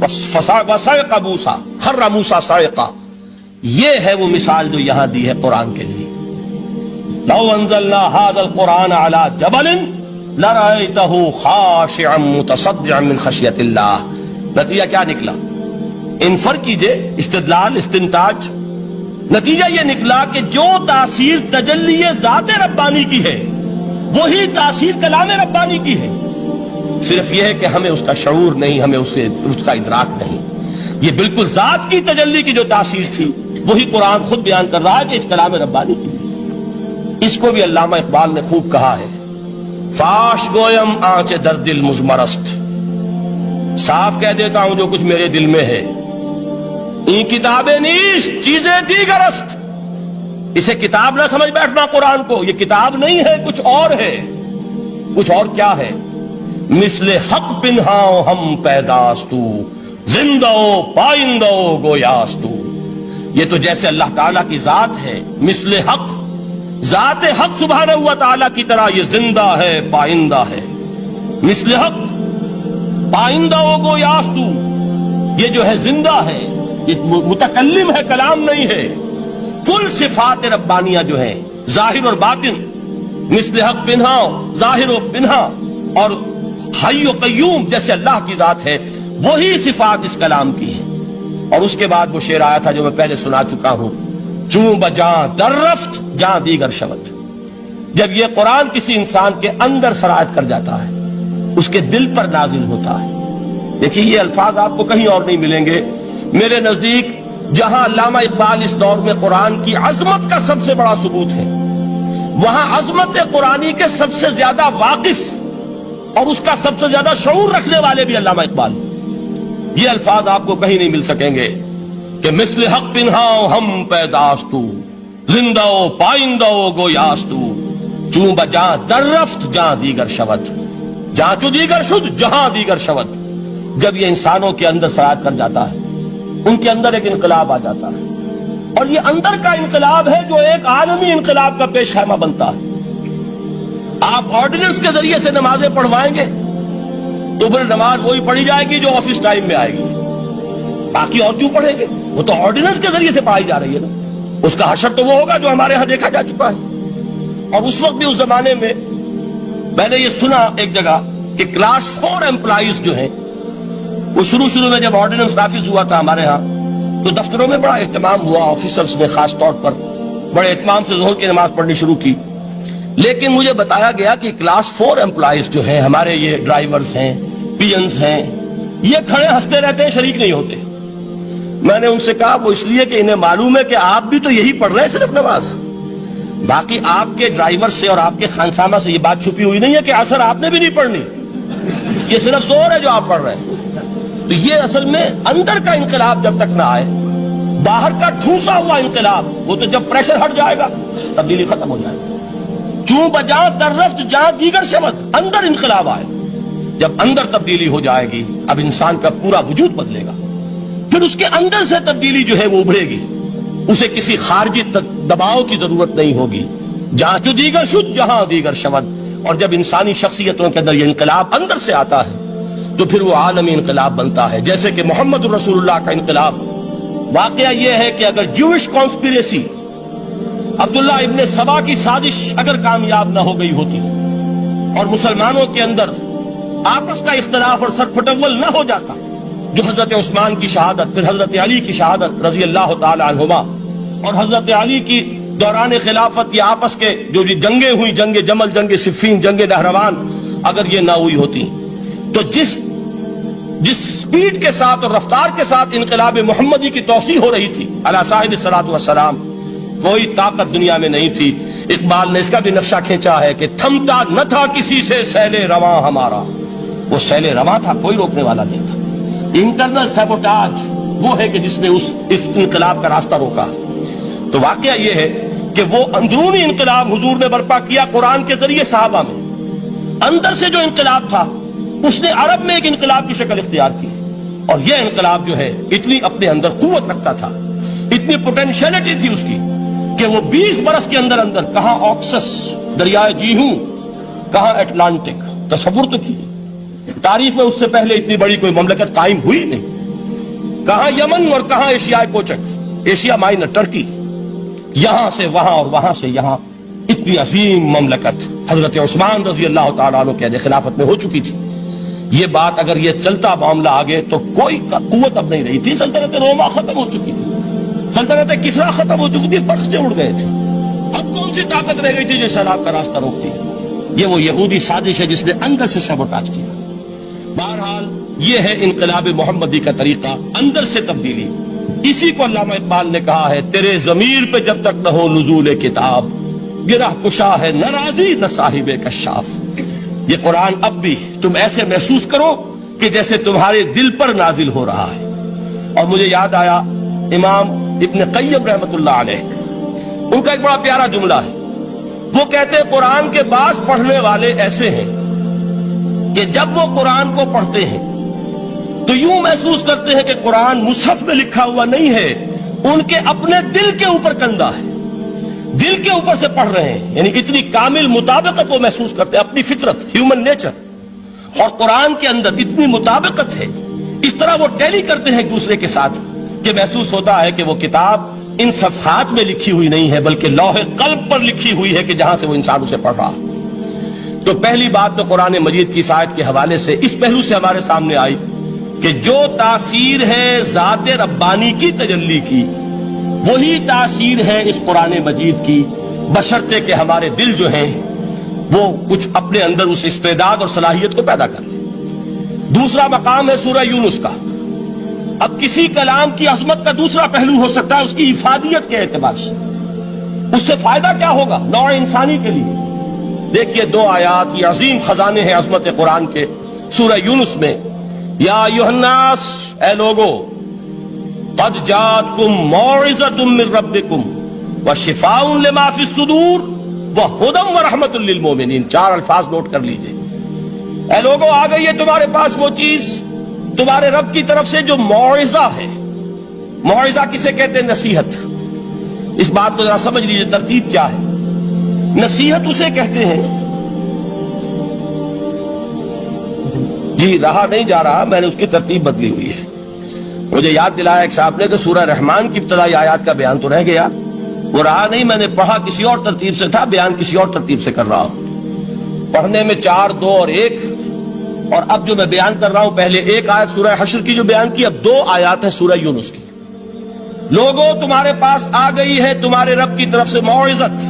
وَصَعِقَ مُوسَىٰ خَرَّ مُوسَىٰ صَعِقًا. یہ ہے وہ مثال جو یہاں دی ہے قرآن کے لیے. لَوْ أَنزَلْنَا هَذَا الْقُرْآنَ عَلَىٰ جَبَلٍ لَرَأَيْتَهُ خَاشِعًا مُتَصَدِّعًا مِّنْ خَشْيَةِ اللَّهِ. نتیجہ کیا نکلا؟ انفر کیجئے، استدلال، استنتاج. نتیجہ یہ نکلا کہ جو تاثیر تجلی ذات ربانی کی ہے وہی تاثیر کلام ربانی کی ہے. صرف یہ ہے کہ ہمیں اس کا شعور نہیں، ہمیں اس کا ادراک نہیں. یہ بالکل ذات کی تجلی کی جو تاثیر تھی وہی قرآن خود بیان کر رہا ہے کہ اس کلام ربانی کی. اس کو بھی علامہ اقبال نے خوب کہا ہے، فاش گویم آنچ در دل مزمرست. صاف کہہ دیتا ہوں جو کچھ میرے دل میں ہے. این کتابیں نیست چیزیں دیگرست. اسے کتاب نہ سمجھ بیٹھنا قرآن کو، یہ کتاب نہیں ہے، کچھ اور ہے. کچھ اور کیا ہے؟ مثل حق پنہاؤ ہم پیداستو زندہ پائندہ گویاستو. یہ تو جیسے اللہ تعالیٰ کی ذات ہے، مثل حق، ذات حق سبحانہ و تعالیٰ کی طرح یہ زندہ ہے، پائندہ ہے. مثل حق پائندہ گویاستو، یہ جو ہے زندہ ہے، یہ متکلم ہے، کلام نہیں ہے. کل صفات ربانیہ جو ہیں ظاہر اور باطن، مثل حق پنہا، ظاہر و پنہا، اور حی و قیوم جیسے اللہ کی ذات ہے، وہی صفات اس کلام کی ہیں. اور اس کے بعد وہ شعر آیا تھا جو میں پہلے سنا چکا ہوں، چوں بجاں در رفت جاں دیگر شود. جب یہ قرآن کسی انسان کے اندر سرایت کر جاتا ہے، اس کے دل پر نازل ہوتا ہے. دیکھیے یہ الفاظ آپ کو کہیں اور نہیں ملیں گے. میرے نزدیک جہاں علامہ اقبال اس دور میں قرآن کی عظمت کا سب سے بڑا ثبوت ہے، وہاں عظمت قرآنی کے سب سے زیادہ واقف اور اس کا سب سے زیادہ شعور رکھنے والے بھی علامہ اقبال. یہ الفاظ آپ کو کہیں نہیں مل سکیں گے کہ مثل حق پنہاؤ ہم پیداستو زندہ پائندہ گویاستو چوں بجاں در رفت جہاں دیگر شود. جہاں چو دیگر شد جہاں دیگر شود. جب یہ انسانوں کے اندر سرایت کر جاتا ہے، ان کے اندر ایک انقلاب آ جاتا ہے، اور یہ اندر کا انقلاب ہے جو ایک عالمی انقلاب کا پیش خیمہ بنتا ہے. آپ آرڈیننس کے ذریعے سے نمازیں پڑھوائیں گے تو پھر نماز وہی پڑھی جائے گی جو آفس ٹائم میں آئے گی. باقی اور کیوں پڑھیں گے؟ وہ تو آرڈیننس کے ذریعے سے پڑھائی جا رہی ہے نا. اس کا حشر تو وہ ہوگا جو ہمارے ہاں دیکھا جا چکا ہے. اور اس وقت بھی اس زمانے میں نے یہ سنا ایک جگہ کہ کلاس 4 امپلائیز جو ہیں، وہ شروع میں جب آرڈیننس نافذ ہوا تھا ہمارے ہاں تو دفتروں میں بڑا اہتمام ہوا. آفیسرز نے خاص طور پر بڑے اہتمام سے ظہر کی نماز پڑھنی شروع کی. لیکن مجھے بتایا گیا کہ کلاس 4 امپلائیز جو ہیں ہمارے، یہ ڈرائیورز ہیں، پی-انز ہیں، یہ کھڑے ہنستے رہتے ہیں، شریک نہیں ہوتے. میں نے ان سے کہا وہ اس لیے کہ انہیں معلوم ہے کہ آپ بھی تو یہی پڑھ رہے ہیں صرف نماز. باقی آپ کے ڈرائیور سے اور آپ کے خانسامہ سے یہ بات چھپی ہوئی نہیں ہے کہ عصر آپ نے بھی نہیں پڑھنی. یہ صرف زور ہے جو آپ پڑھ رہے ہیں. تو یہ اصل میں اندر کا انقلاب جب تک نہ آئے، باہر کا ٹھوسا ہوا انقلاب، وہ تو جب پریشر ہٹ جائے گا تبدیلی ختم ہو جائے گا. چوں بجاں در رفت جاں دیگر شود، اندر انقلاب آئے. جب اندر تبدیلی ہو جائے گی اب انسان کا پورا وجود بدلے گا. پھر اس کے اندر سے تبدیلی جو ہے وہ ابھرے گی، اسے کسی خارجی دباؤ کی ضرورت نہیں ہوگی. جہاں جو دیگر شد جہاں دیگر شود. اور جب انسانی شخصیتوں کے اندر یہ انقلاب اندر سے آتا ہے تو پھر وہ عالمی انقلاب بنتا ہے. جیسے کہ محمد رسول اللہ کا انقلاب. واقعہ یہ ہے کہ اگر جوش کانسپیریسی، عبداللہ ابن سبا کی سازش اگر کامیاب نہ ہو گئی ہوتی اور مسلمانوں کے اندر آپس کا اختلاف اور سر پھٹول نہ ہو جاتا، جو حضرت عثمان کی شہادت، پھر حضرت علی کی شہادت رضی اللہ تعالی عنہما، اور حضرت علی کی دوران خلافت یہ آپس کے جو جنگیں ہوئی، جنگ جمل، جنگ صفین، جنگ نہروان، اگر یہ نہ ہوئی ہوتی تو جس سپیڈ کے ساتھ اور رفتار کے ساتھ انقلاب محمدی کی توسیع ہو رہی تھی علی صاحب الصلاۃ والسلام، کوئی طاقت دنیا میں نہیں تھی. اقبال نے اس کا بھی نقشہ کھینچا ہے کہ تھمتا نہ تھا کسی سے سیل رواں ہمارا. وہ سیل رواں تھا، کوئی روکنے والا نہیں تھا. انٹرنل سیبوٹاج وہ ہے کہ جس نے اس انقلاب کا راستہ روکا. تو واقعہ یہ ہے کہ وہ اندرونی انقلاب حضور نے برپا کیا قرآن کے ذریعے صحابہ میں. اندر سے جو انقلاب تھا اس نے عرب میں ایک انقلاب کی شکل اختیار کی. اور یہ انقلاب جو ہے اتنی اپنے اندر قوت رکھتا تھا، اتنی پوٹینشیلٹی تھی اس کی کہ وہ 20 برس کے اندر اندر کہاں آکسس دریائے جیہوں، کہاں اٹلانٹک، تصور تو کیجیے، تاریخ میں اس سے پہلے اتنی بڑی کوئی مملکت قائم ہوئی نہیں، کہاں یمن اور کہاں ایشیائے کوچک، ایشیا مائنر ٹرکی، یہاں سے وہاں اور وہاں سے یہاں، اتنی عظیم مملکت حضرت عثمان رضی اللہ تعالیٰ عنہ کے خلافت میں ہو چکی تھی۔ یہ بات اگر یہ چلتا معاملہ آگے تو کوئی قوت اب نہیں رہی تھی، سلطنت روما ختم ہو چکی تھی، سلطنت کسرا ختم ہو چکی تھی، بخشے اڑ گئے تھے، اب کون سی طاقت رہ گئی تھی جو سیلاب کا راستہ روکتی؟ یہ وہ یہودی سازش ہے جس نے اندر سے سیبوٹاج کیا۔ بہرحال یہ ہے انقلاب محمدی کا طریقہ، اندر سے تبدیلی۔ اسی کو علامہ اقبال نے کہا ہے، تیرے ضمیر پہ جب تک نہ ہو نزول کتاب، گرہ کشا ہے نہ راضی نہ صاحب کشاف۔ یہ قرآن اب بھی تم ایسے محسوس کرو کہ جیسے تمہارے دل پر نازل ہو رہا ہے۔ اور مجھے یاد آیا امام ابن قیم رحمت اللہ علیہ، ان کا ایک بڑا پیارا جملہ ہے، وہ کہتے ہیں قرآن کے بعض پڑھنے والے ایسے ہیں کہ جب وہ قرآن کو پڑھتے ہیں تو یوں محسوس کرتے ہیں کہ قرآن مصحف میں لکھا ہوا نہیں ہے، ان کے اپنے دل کے اوپر کندہ ہے، دل کے اوپر سے پڑھ رہے ہیں، یعنی اتنی کامل مطابقت وہ محسوس کرتے ہیں، اپنی فطرت، ہیومن نیچر اور قرآن کے اندر اتنی مطابقت ہے، اس طرح وہ ٹیلی کرتے ہیں ایک دوسرے کے ساتھ کہ محسوس ہوتا ہے کہ وہ کتاب ان صفحات میں لکھی ہوئی نہیں ہے بلکہ لوح قلب پر لکھی ہوئی ہے کہ جہاں سے وہ انسان اسے پڑھ رہا ہے۔ تو پہلی بات تو قرآن مجید کی آیت کے حوالے سے اس پہلو سے ہمارے سامنے آئی کہ جو تاثیر ہے ذات ربانی کی تجلی کی، وہی تاثیر ہے اس قرآن مجید کی، بشرطے کہ ہمارے دل جو ہیں وہ کچھ اپنے اندر اس استعداد اور صلاحیت کو پیدا کر لیں۔ دوسرا مقام ہے سورہ یونس کا۔ اب کسی کلام کی عظمت کا دوسرا پہلو ہو سکتا ہے اس کی افادیت کے اعتبار سے، اس سے فائدہ کیا ہوگا نوع انسانی کے لیے۔ دیکھیے 2 آیات، یہ عظیم خزانے ہیں عظمت قرآن کے۔ سورہ یونس میں یا ایھا الناس، اے لوگو، قد جاءتکم موعظۃ من ربکم وشفاء لما فی الصدور وہدی ورحمۃ للمؤمنین۔ 4 الفاظ نوٹ کر لیجئے۔ اے لوگو، آ گئی ہے تمہارے پاس وہ چیز تمہارے رب کی طرف سے جو موعظہ ہے۔ موعظہ کسے کہتے ہیں؟ نصیحت۔ اس بات کو ذرا سمجھ لیجئے ترتیب کیا ہے۔ نصیحت اسے کہتے ہیں، جی رہا نہیں جا رہا، میں نے اس کی ترتیب بدلی ہوئی ہے۔ مجھے یاد دلایا ایک صاحب نے کہ سورہ رحمان کی ابتدائی آیات کا بیان تو رہ گیا، وہ رہا نہیں، میں نے پڑھا کسی اور ترتیب سے تھا، بیان کسی اور ترتیب سے کر رہا ہوں۔ پڑھنے میں 4، 2 اور 1، اور اب جو میں بیان کر رہا ہوں پہلے 1 آیت سورہ حشر کی جو بیان کی، اب 2 آیات ہیں سورہ یونس کی۔ لوگوں، تمہارے پاس آ گئی ہے تمہارے رب کی طرف سے موعظت،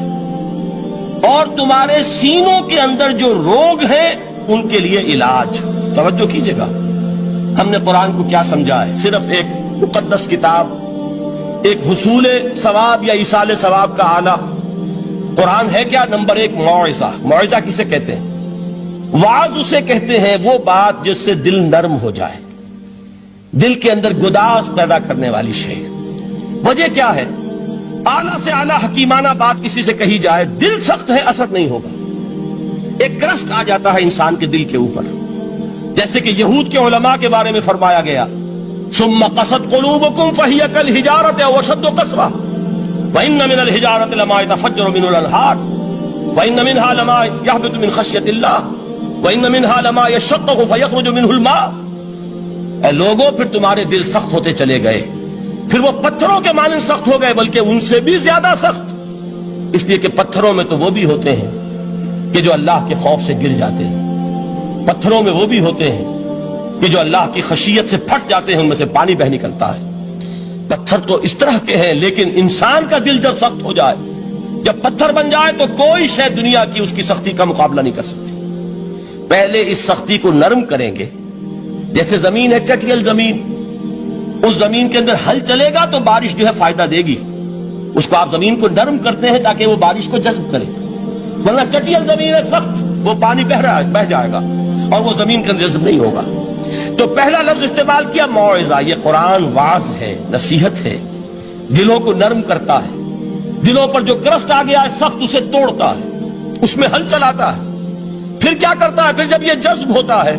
اور تمہارے سینوں کے اندر جو روگ ہیں ان کے لیے علاج۔ توجہ کیجئے گا، ہم نے قرآن کو کیا سمجھا ہے؟ صرف ایک مقدس کتاب، ایک حصول ثواب یا ایصال ثواب کا آلہ۔ قرآن ہے کیا؟ نمبر 1 موعظہ۔ موعظہ کسے کہتے ہیں؟ وعظ اسے کہتے ہیں وہ بات جس سے دل نرم ہو جائے، دل کے اندر گداز پیدا کرنے والی شے۔ وجہ کیا ہے؟ اعلیٰ سے اعلیٰ حکیمانہ بات کسی سے کہی جائے، دل سخت ہے، اثر نہیں ہوگا، ایک کرسٹ آ جاتا ہے انسان کے دل کے اوپر۔ جیسے کہ یہود کے علماء کے بارے میں فرمایا گیا، ثم قست قلوبکم فہی کالحجارۃ او اشد قسوۃ وان من الحجارۃ لما يتفجر منه الانہار وان منها لما يهبط من خشیۃ اللہ وان منها لما يشقق فيخرج منه الماء۔ اے لوگوں، پھر تمہارے دل سخت ہوتے چلے گئے، پھر وہ پتھروں کے مانند سخت ہو گئے، بلکہ ان سے بھی زیادہ سخت، اس لیے کہ پتھروں میں تو وہ بھی ہوتے ہیں کہ جو اللہ کے خوف سے گر جاتے ہیں، پتھروں میں وہ بھی ہوتے ہیں کہ جو اللہ کی خشیت سے پھٹ جاتے ہیں، ان میں سے پانی بہ نکلتا ہے۔ پتھر تو اس طرح کے ہیں، لیکن انسان کا دل جب سخت ہو جائے، جب پتھر بن جائے، تو کوئی شے دنیا کی اس کی سختی کا مقابلہ نہیں کر سکتی۔ پہلے اس سختی کو نرم کریں گے، جیسے زمین ہے چٹیل زمین، اس زمین کے اندر ہل چلے گا تو بارش جو ہے فائدہ دے گی، اس کو آپ زمین کو نرم کرتے ہیں تاکہ وہ بارش کو جذب کرے، ورنہ چٹیل زمین ہے سخت، وہ پانی بہ جائے گا اور وہ زمین کے اندر جذب نہیں ہوگا۔ تو پہلا لفظ استعمال کیا موعظہ۔ یہ قرآن واعظ ہے، نصیحت ہے، دلوں کو نرم کرتا ہے، دلوں پر جو کرفٹ آ گیا ہے سخت اسے توڑتا ہے، اس میں ہل چلاتا ہے۔ پھر کیا کرتا ہے؟ پھر جب یہ جذب ہوتا ہے،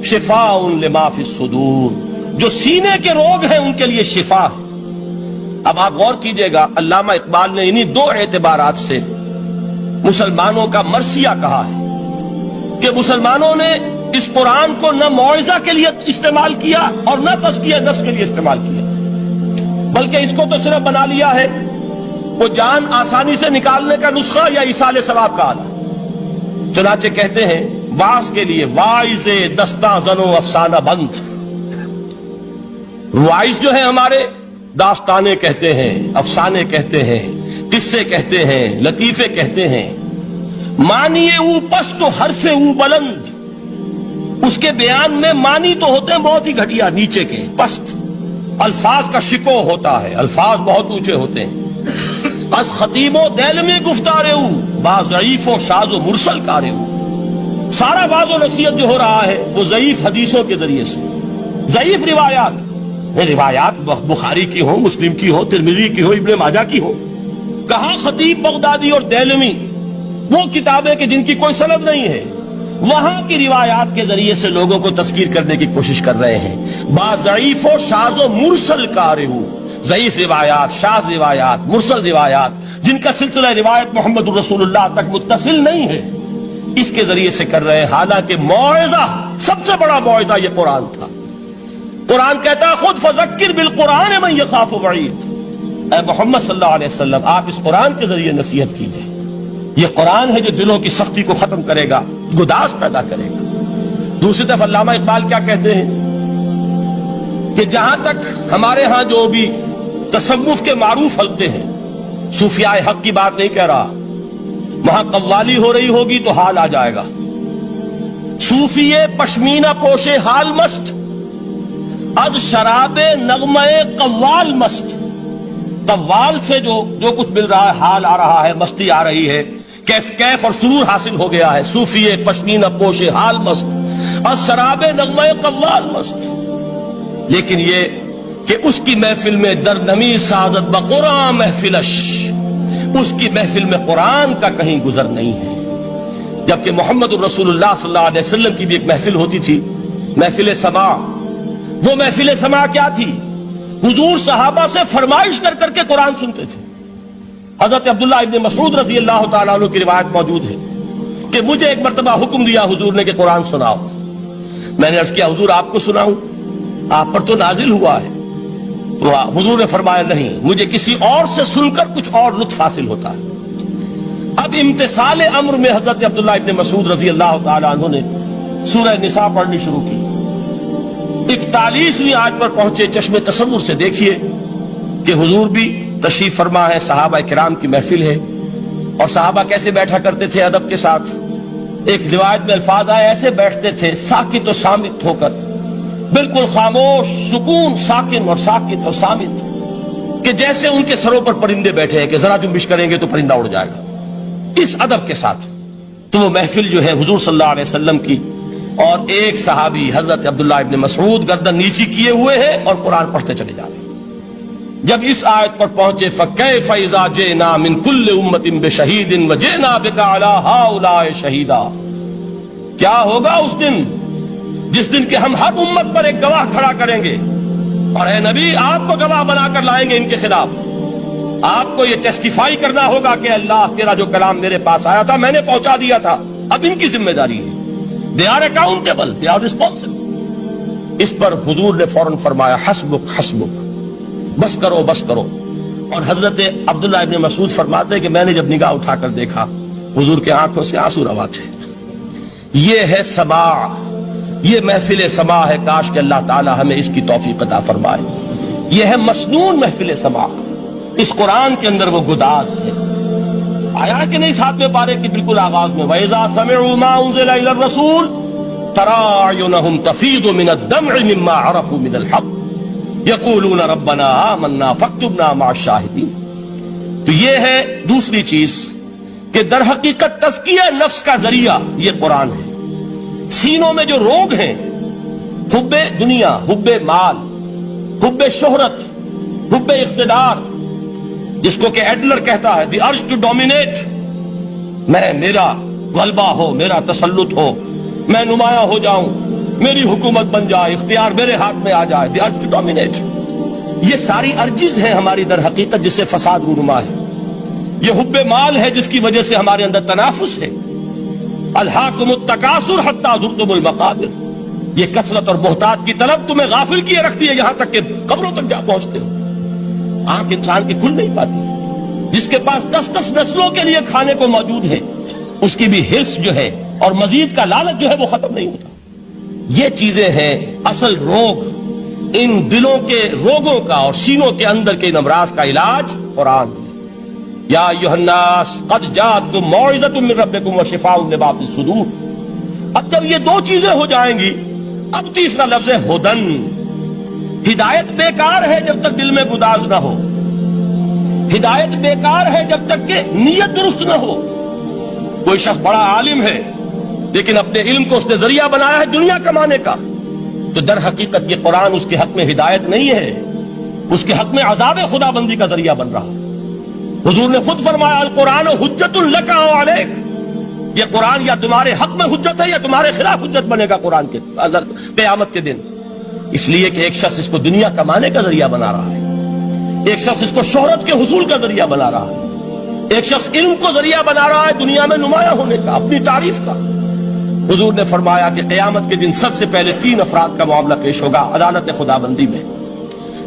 شفاء لما فی الصدور، جو سینے کے روگ ہیں ان کے لیے شفا ہے۔ اب آپ غور کیجئے گا، علامہ اقبال نے انہی دو اعتبارات سے مسلمانوں کا مرثیہ کہا ہے کہ مسلمانوں نے اس قرآن کو نہ موعظہ کے لیے استعمال کیا اور نہ تزکیہ نفس کے لیے استعمال کیا، بلکہ اس کو تو صرف بنا لیا ہے وہ جان آسانی سے نکالنے کا نسخہ یا ایصال ثواب کا آلہ۔ چنانچہ کہتے ہیں واعظ کے لیے واعظ دستاں زن و افسانہ بند، واعظ جو ہے ہمارے داستانے کہتے ہیں، افسانے کہتے ہیں، قصے کہتے ہیں، لطیفے کہتے ہیں، معنی او پست و حرف او بلند، اس کے بیان میں معنی تو ہوتے ہیں بہت ہی گھٹیا نیچے کے پست، الفاظ کا شکو ہوتا ہے، الفاظ بہت اونچے ہوتے ہیں۔ از خطیب و دل میں گفتارے او با ضعیف و شاذ و مرسل کارے او، سارا واعظ و نصیحت جو ہو رہا ہے وہ ضعیف حدیثوں کے ذریعے سے، ضعیف روایات بخاری کی ہو، مسلم کی ہو، ترمذی کی ہو، ابن ماجہ کی ہو۔ کہاں خطیب بغدادی اور دیلمی وہ کتابیں کہ جن کی کوئی سند نہیں ہے، وہاں کی روایات کے ذریعے سے لوگوں کو تذکیر کرنے کی کوشش کر رہے ہیں۔ با ضعیف و شاذ و مرسل کارے او، ضعیف روایات، شاذ روایات، مرسل روایات جن کا سلسلہ روایت محمد الرسول اللہ تک متصل نہیں ہے، اس کے ذریعے سے کر رہے ہیں، حالانکہ موعظہ سب سے بڑا موعظہ یہ قرآن تھا۔ قرآن کہتا ہے خود فذکر بالقرآن من یخاف وعید، اے محمد صلی اللہ علیہ وسلم آپ اس قرآن کے ذریعے نصیحت کیجئے، یہ قرآن ہے جو دلوں کی سختی کو ختم کرے گا، گداز پیدا کرے گا۔ دوسری طرف علامہ اقبال کیا کہتے ہیں کہ جہاں تک ہمارے ہاں جو بھی تصوف کے معروف حلقے ہیں، صوفیاء حق کی بات نہیں کہہ رہا، وہاں قوالی ہو رہی ہوگی تو حال آ جائے گا۔ صوفی پشمینہ پوش حال مست، از شراب نغمہ قوال مست، قوال سے جو کچھ مل رہا ہے، حال آ رہا ہے، مستی آ رہی ہے، کیف اور سرور حاصل ہو گیا ہے۔ صوفی پشمینہ پوش حال مست، از شراب نغمہ قوال مست، لیکن یہ کہ اس کی محفل میں درنمی سازت بقرآن محفلش، اس کی محفل میں قرآن کا کہیں گزر نہیں ہے۔ جبکہ محمد الرسول اللہ صلی اللہ علیہ وسلم کی بھی ایک محفل ہوتی تھی، محفل سماع۔ وہ محفل سماع کیا تھی؟ حضور صحابہ سے فرمائش کر کر کے قرآن سنتے تھے۔ حضرت عبداللہ ابن مسعود رضی اللہ تعالیٰ عنہ کی روایت موجود ہے کہ مجھے ایک مرتبہ حکم دیا حضور نے کہ قرآن سناؤ۔ میں نے عرض کیا حضور آپ کو سناؤں؟ آپ پر تو نازل ہوا ہے۔ تو حضور نے فرمایا نہیں، مجھے کسی اور سے سن کر کچھ اور لطف حاصل ہوتا ہے۔ اب امتثال امر میں حضرت عبداللہ ابن مسعود رضی اللہ تعالیٰ عنہ نے سورہ نساء پڑھنی شروع کی۔ 41ویں آیت پر پہنچے، چشم تصور سے دیکھیے کہ حضور بھی تشریف فرما ہے، صحابہ کرام کی محفل ہے، اور صحابہ کیسے بیٹھا کرتے تھے ادب کے ساتھ۔ ایک روایت میں الفاظ آئے ایسے بیٹھتے تھے ساکت و صامت ہو کر، بالکل خاموش، سکون، ساکن اور ساکت اور صامت، کہ جیسے ان کے سروں پر پرندے بیٹھے ہیں کہ ذرا جنبش کریں گے تو پرندہ اڑ جائے گا، اس ادب کے ساتھ۔ تو وہ محفل جو ہے حضور صلی اللہ علیہ وسلم کی، اور ایک صحابی حضرت عبداللہ ابن مسعود گردن نیچی کیے ہوئے ہیں اور قرآن پڑھتے چلے جا رہے ہیں۔ جب اس آیت پر پہنچے فَكَيْفَ إِذَا جِئْنَا مِن كُلِّ أُمَّةٍ بِشَهِيدٍ وَجِئْنَا بِكَ عَلَى هَؤُلَاءِ شَهِيدًا، کیا ہوگا اس دن جس دن کہ ہم ہر امت پر ایک گواہ کھڑا کریں گے، اور اے نبی آپ کو گواہ بنا کر لائیں گے ان کے خلاف۔ آپ کو یہ ٹیسٹیفائی کرنا ہوگا کہ اللہ تیرا جو کلام میرے پاس آیا تھا میں نے پہنچا دیا تھا، اب ان کی ذمہ داری ہے، they are accountable, they are responsible۔ اس پر حضور نے فوراً فرمایا حسبک حسبک، بس کرو بس کرو۔ اور حضرت عبداللہ ابن مسعود فرماتے ہیں کہ میں نے جب نگاہ اٹھا کر دیکھا حضور کے آنکھوں سے آنسو روا تھے۔ یہ ہے سماع، یہ محفل سماع ہے، کاش کہ اللہ تعالی ہمیں اس کی توفیق عطا فرمائے۔ یہ ہے مسنون محفل سماع، اس قرآن کے اندر وہ گداز ہے۔ آیا کہ نہیں 7ویں پارے کی بالکل آغاز میں وَإِذَا سَمِعُوا مَا أُنزِلَ إِلَى الرَّسُولِ تَرَىٰ أَعْيُنَهُمْ تَفِيضُ مِنَ الدَّمْعِ مِمَّا عَرَفُوا مِنَ الْحَقِّ يَقُولُونَ رَبَّنَا آمَنَّا فَاكْتُبْنَا مَعَ الشَّاهِدِينَ۔ تو یہ ہے دوسری چیز کہ در حقیقت تزکیہ نفس کا ذریعہ یہ قرآن ہے۔ سینوں میں جو روگ ہیں، حب دنیا، حب مال، حب شہرت، حب اقتدار، جس کو کہ ایڈلر کہتا ہے دی ارج ٹو ڈومینیٹ، میرا غلبہ ہو، میرا تسلط ہو، میں نمایاں ہو جاؤں، میری حکومت بن جائے، اختیار میرے ہاتھ میں آ جائے، دی ارج ٹو ڈومینیٹ۔ یہ ساری ارجز ہیں ہماری در حقیقت جس سے فساد رونما ہے. یہ حب مال ہے جس کی وجہ سے ہمارے اندر تنافس ہے. الہاکم التکاثر حتی زرتم المقابر. یہ کثرت اور بہتات کی طلب تمہیں غافل کیے رکھتی ہے یہاں تک کہ قبروں تک جا پہنچتے ہو. آنکھ انسان کی کھل نہیں پاتی. جس کے پاس 10 نسلوں کے لیے کھانے کو موجود ہے اس کی بھی حرص جو ہے اور مزید کا لالچ جو ہے وہ ختم نہیں ہوتا. یہ چیزیں ہیں اصل روگ. ان دلوں کے روگوں کا اور سینوں کے اندر کے ان امراض کا علاج قرآن ہے. یا ایھا الناس قد جاءتکم موعظۃ من ربکم وشفاء لما فی الصدور. اب جب یہ دو چیزیں ہو جائیں گی اب تیسرا لفظ ہے ہدن. ہدایت بیکار ہے جب تک دل میں گداز نہ ہو. ہدایت بیکار ہے جب تک کہ نیت درست نہ ہو. کوئی شخص بڑا عالم ہے لیکن اپنے علم کو اس نے ذریعہ بنایا ہے دنیا کمانے کا، تو در حقیقت یہ قرآن اس کے حق میں ہدایت نہیں ہے، اس کے حق میں عذاب خدا بندی کا ذریعہ بن رہا. حضور نے خود فرمایا القرآن حجت لک او علیک. یہ قرآن یا تمہارے حق میں حجت ہے یا تمہارے خلاف حجت بنے گا قرآن کے قیامت کے دن. اس لیے کہ ایک شخص اس کو دنیا کمانے کا ذریعہ بنا رہا ہے، ایک شخص اس کو شہرت کے حصول کا ذریعہ بنا رہا ہے، ایک شخص علم کو ذریعہ بنا رہا ہے دنیا میں نمایاں ہونے کا، اپنی تعریف کا. حضور نے فرمایا کہ قیامت کے دن سب سے پہلے 3 افراد کا معاملہ پیش ہوگا عدالت خدا بندی میں.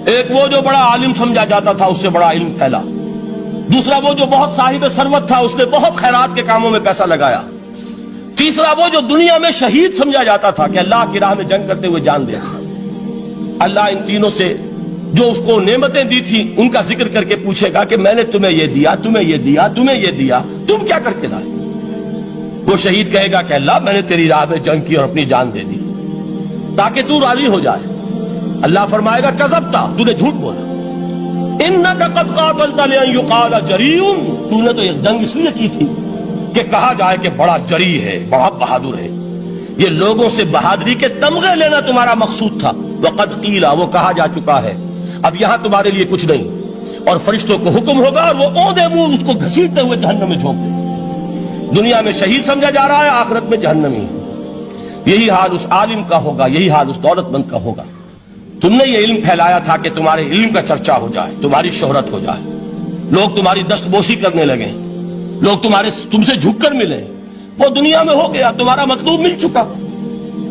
ایک وہ جو بڑا عالم سمجھا جاتا تھا، اس سے بڑا علم پھیلا. دوسرا وہ جو بہت صاحب ثروت تھا، اس نے بہت خیرات کے کاموں میں پیسہ لگایا. تیسرا وہ جو دنیا میں شہید سمجھا جاتا تھا کہ اللہ کی راہ میں جنگ کرتے ہوئے جان دیا. اللہ ان تینوں سے جو اس کو نعمتیں دی تھی ان کا ذکر کر کے پوچھے گا کہ میں نے تمہیں یہ دیا، تمہیں یہ دیا، تمہیں یہ دیا، تم کیا کر کے لائے؟ وہ شہید کہے گا کہ اللہ میں نے تیری راہ میں جنگ کی اور اپنی جان دے دی تاکہ تو راضی ہو جائے. اللہ فرمائے گا کذبتا، تو نے جھوٹ بولا. انک قد قاتلت لئن یقال جریء. تو نے تو یہ جنگ اس لیے کی تھی کہ کہا جائے کہ بڑا جری ہے، بڑا بہادر ہے. یہ لوگوں سے بہادری کے تمغے لینا تمہارا مقصود تھا. وقد قیل، وہ کہا جا چکا ہے، اب یہاں تمہارے لیے کچھ نہیں. اور فرشتوں کو حکم ہوگا اور وہ اوندے منہ اس کو گھسیٹتے ہوئے جہنم میں جھونک دیں. دنیا میں شہید سمجھا جا رہا ہے، آخرت میں جہنمی. یہی حال اس عالم کا ہوگا، یہی حال اس دولت مند کا ہوگا. تم نے یہ علم پھیلایا تھا کہ تمہارے علم کا چرچا ہو جائے، تمہاری شہرت ہو جائے، لوگ تمہاری دستبوسی کرنے لگے، لوگ تم سے جھک کر ملے. وہ دنیا میں ہو گیا، تمہارا مطلوب مل چکا،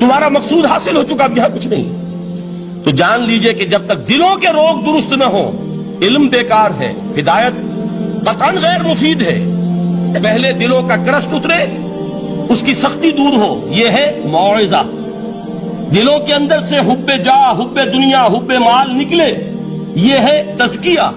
تمہارا مقصود حاصل ہو چکا، اب یہاں کچھ نہیں. تو جان لیجئے کہ جب تک دلوں کے روگ درست نہ ہوں علم بیکار ہے، ہدایت قطعاً غیر مفید ہے. پہلے دلوں کا کرشٹ اترے، اس کی سختی دور ہو، یہ ہے موعظہ. دلوں کے اندر سے حب جاہ، حب دنیا، حب مال نکلے، یہ ہے تزکیہ.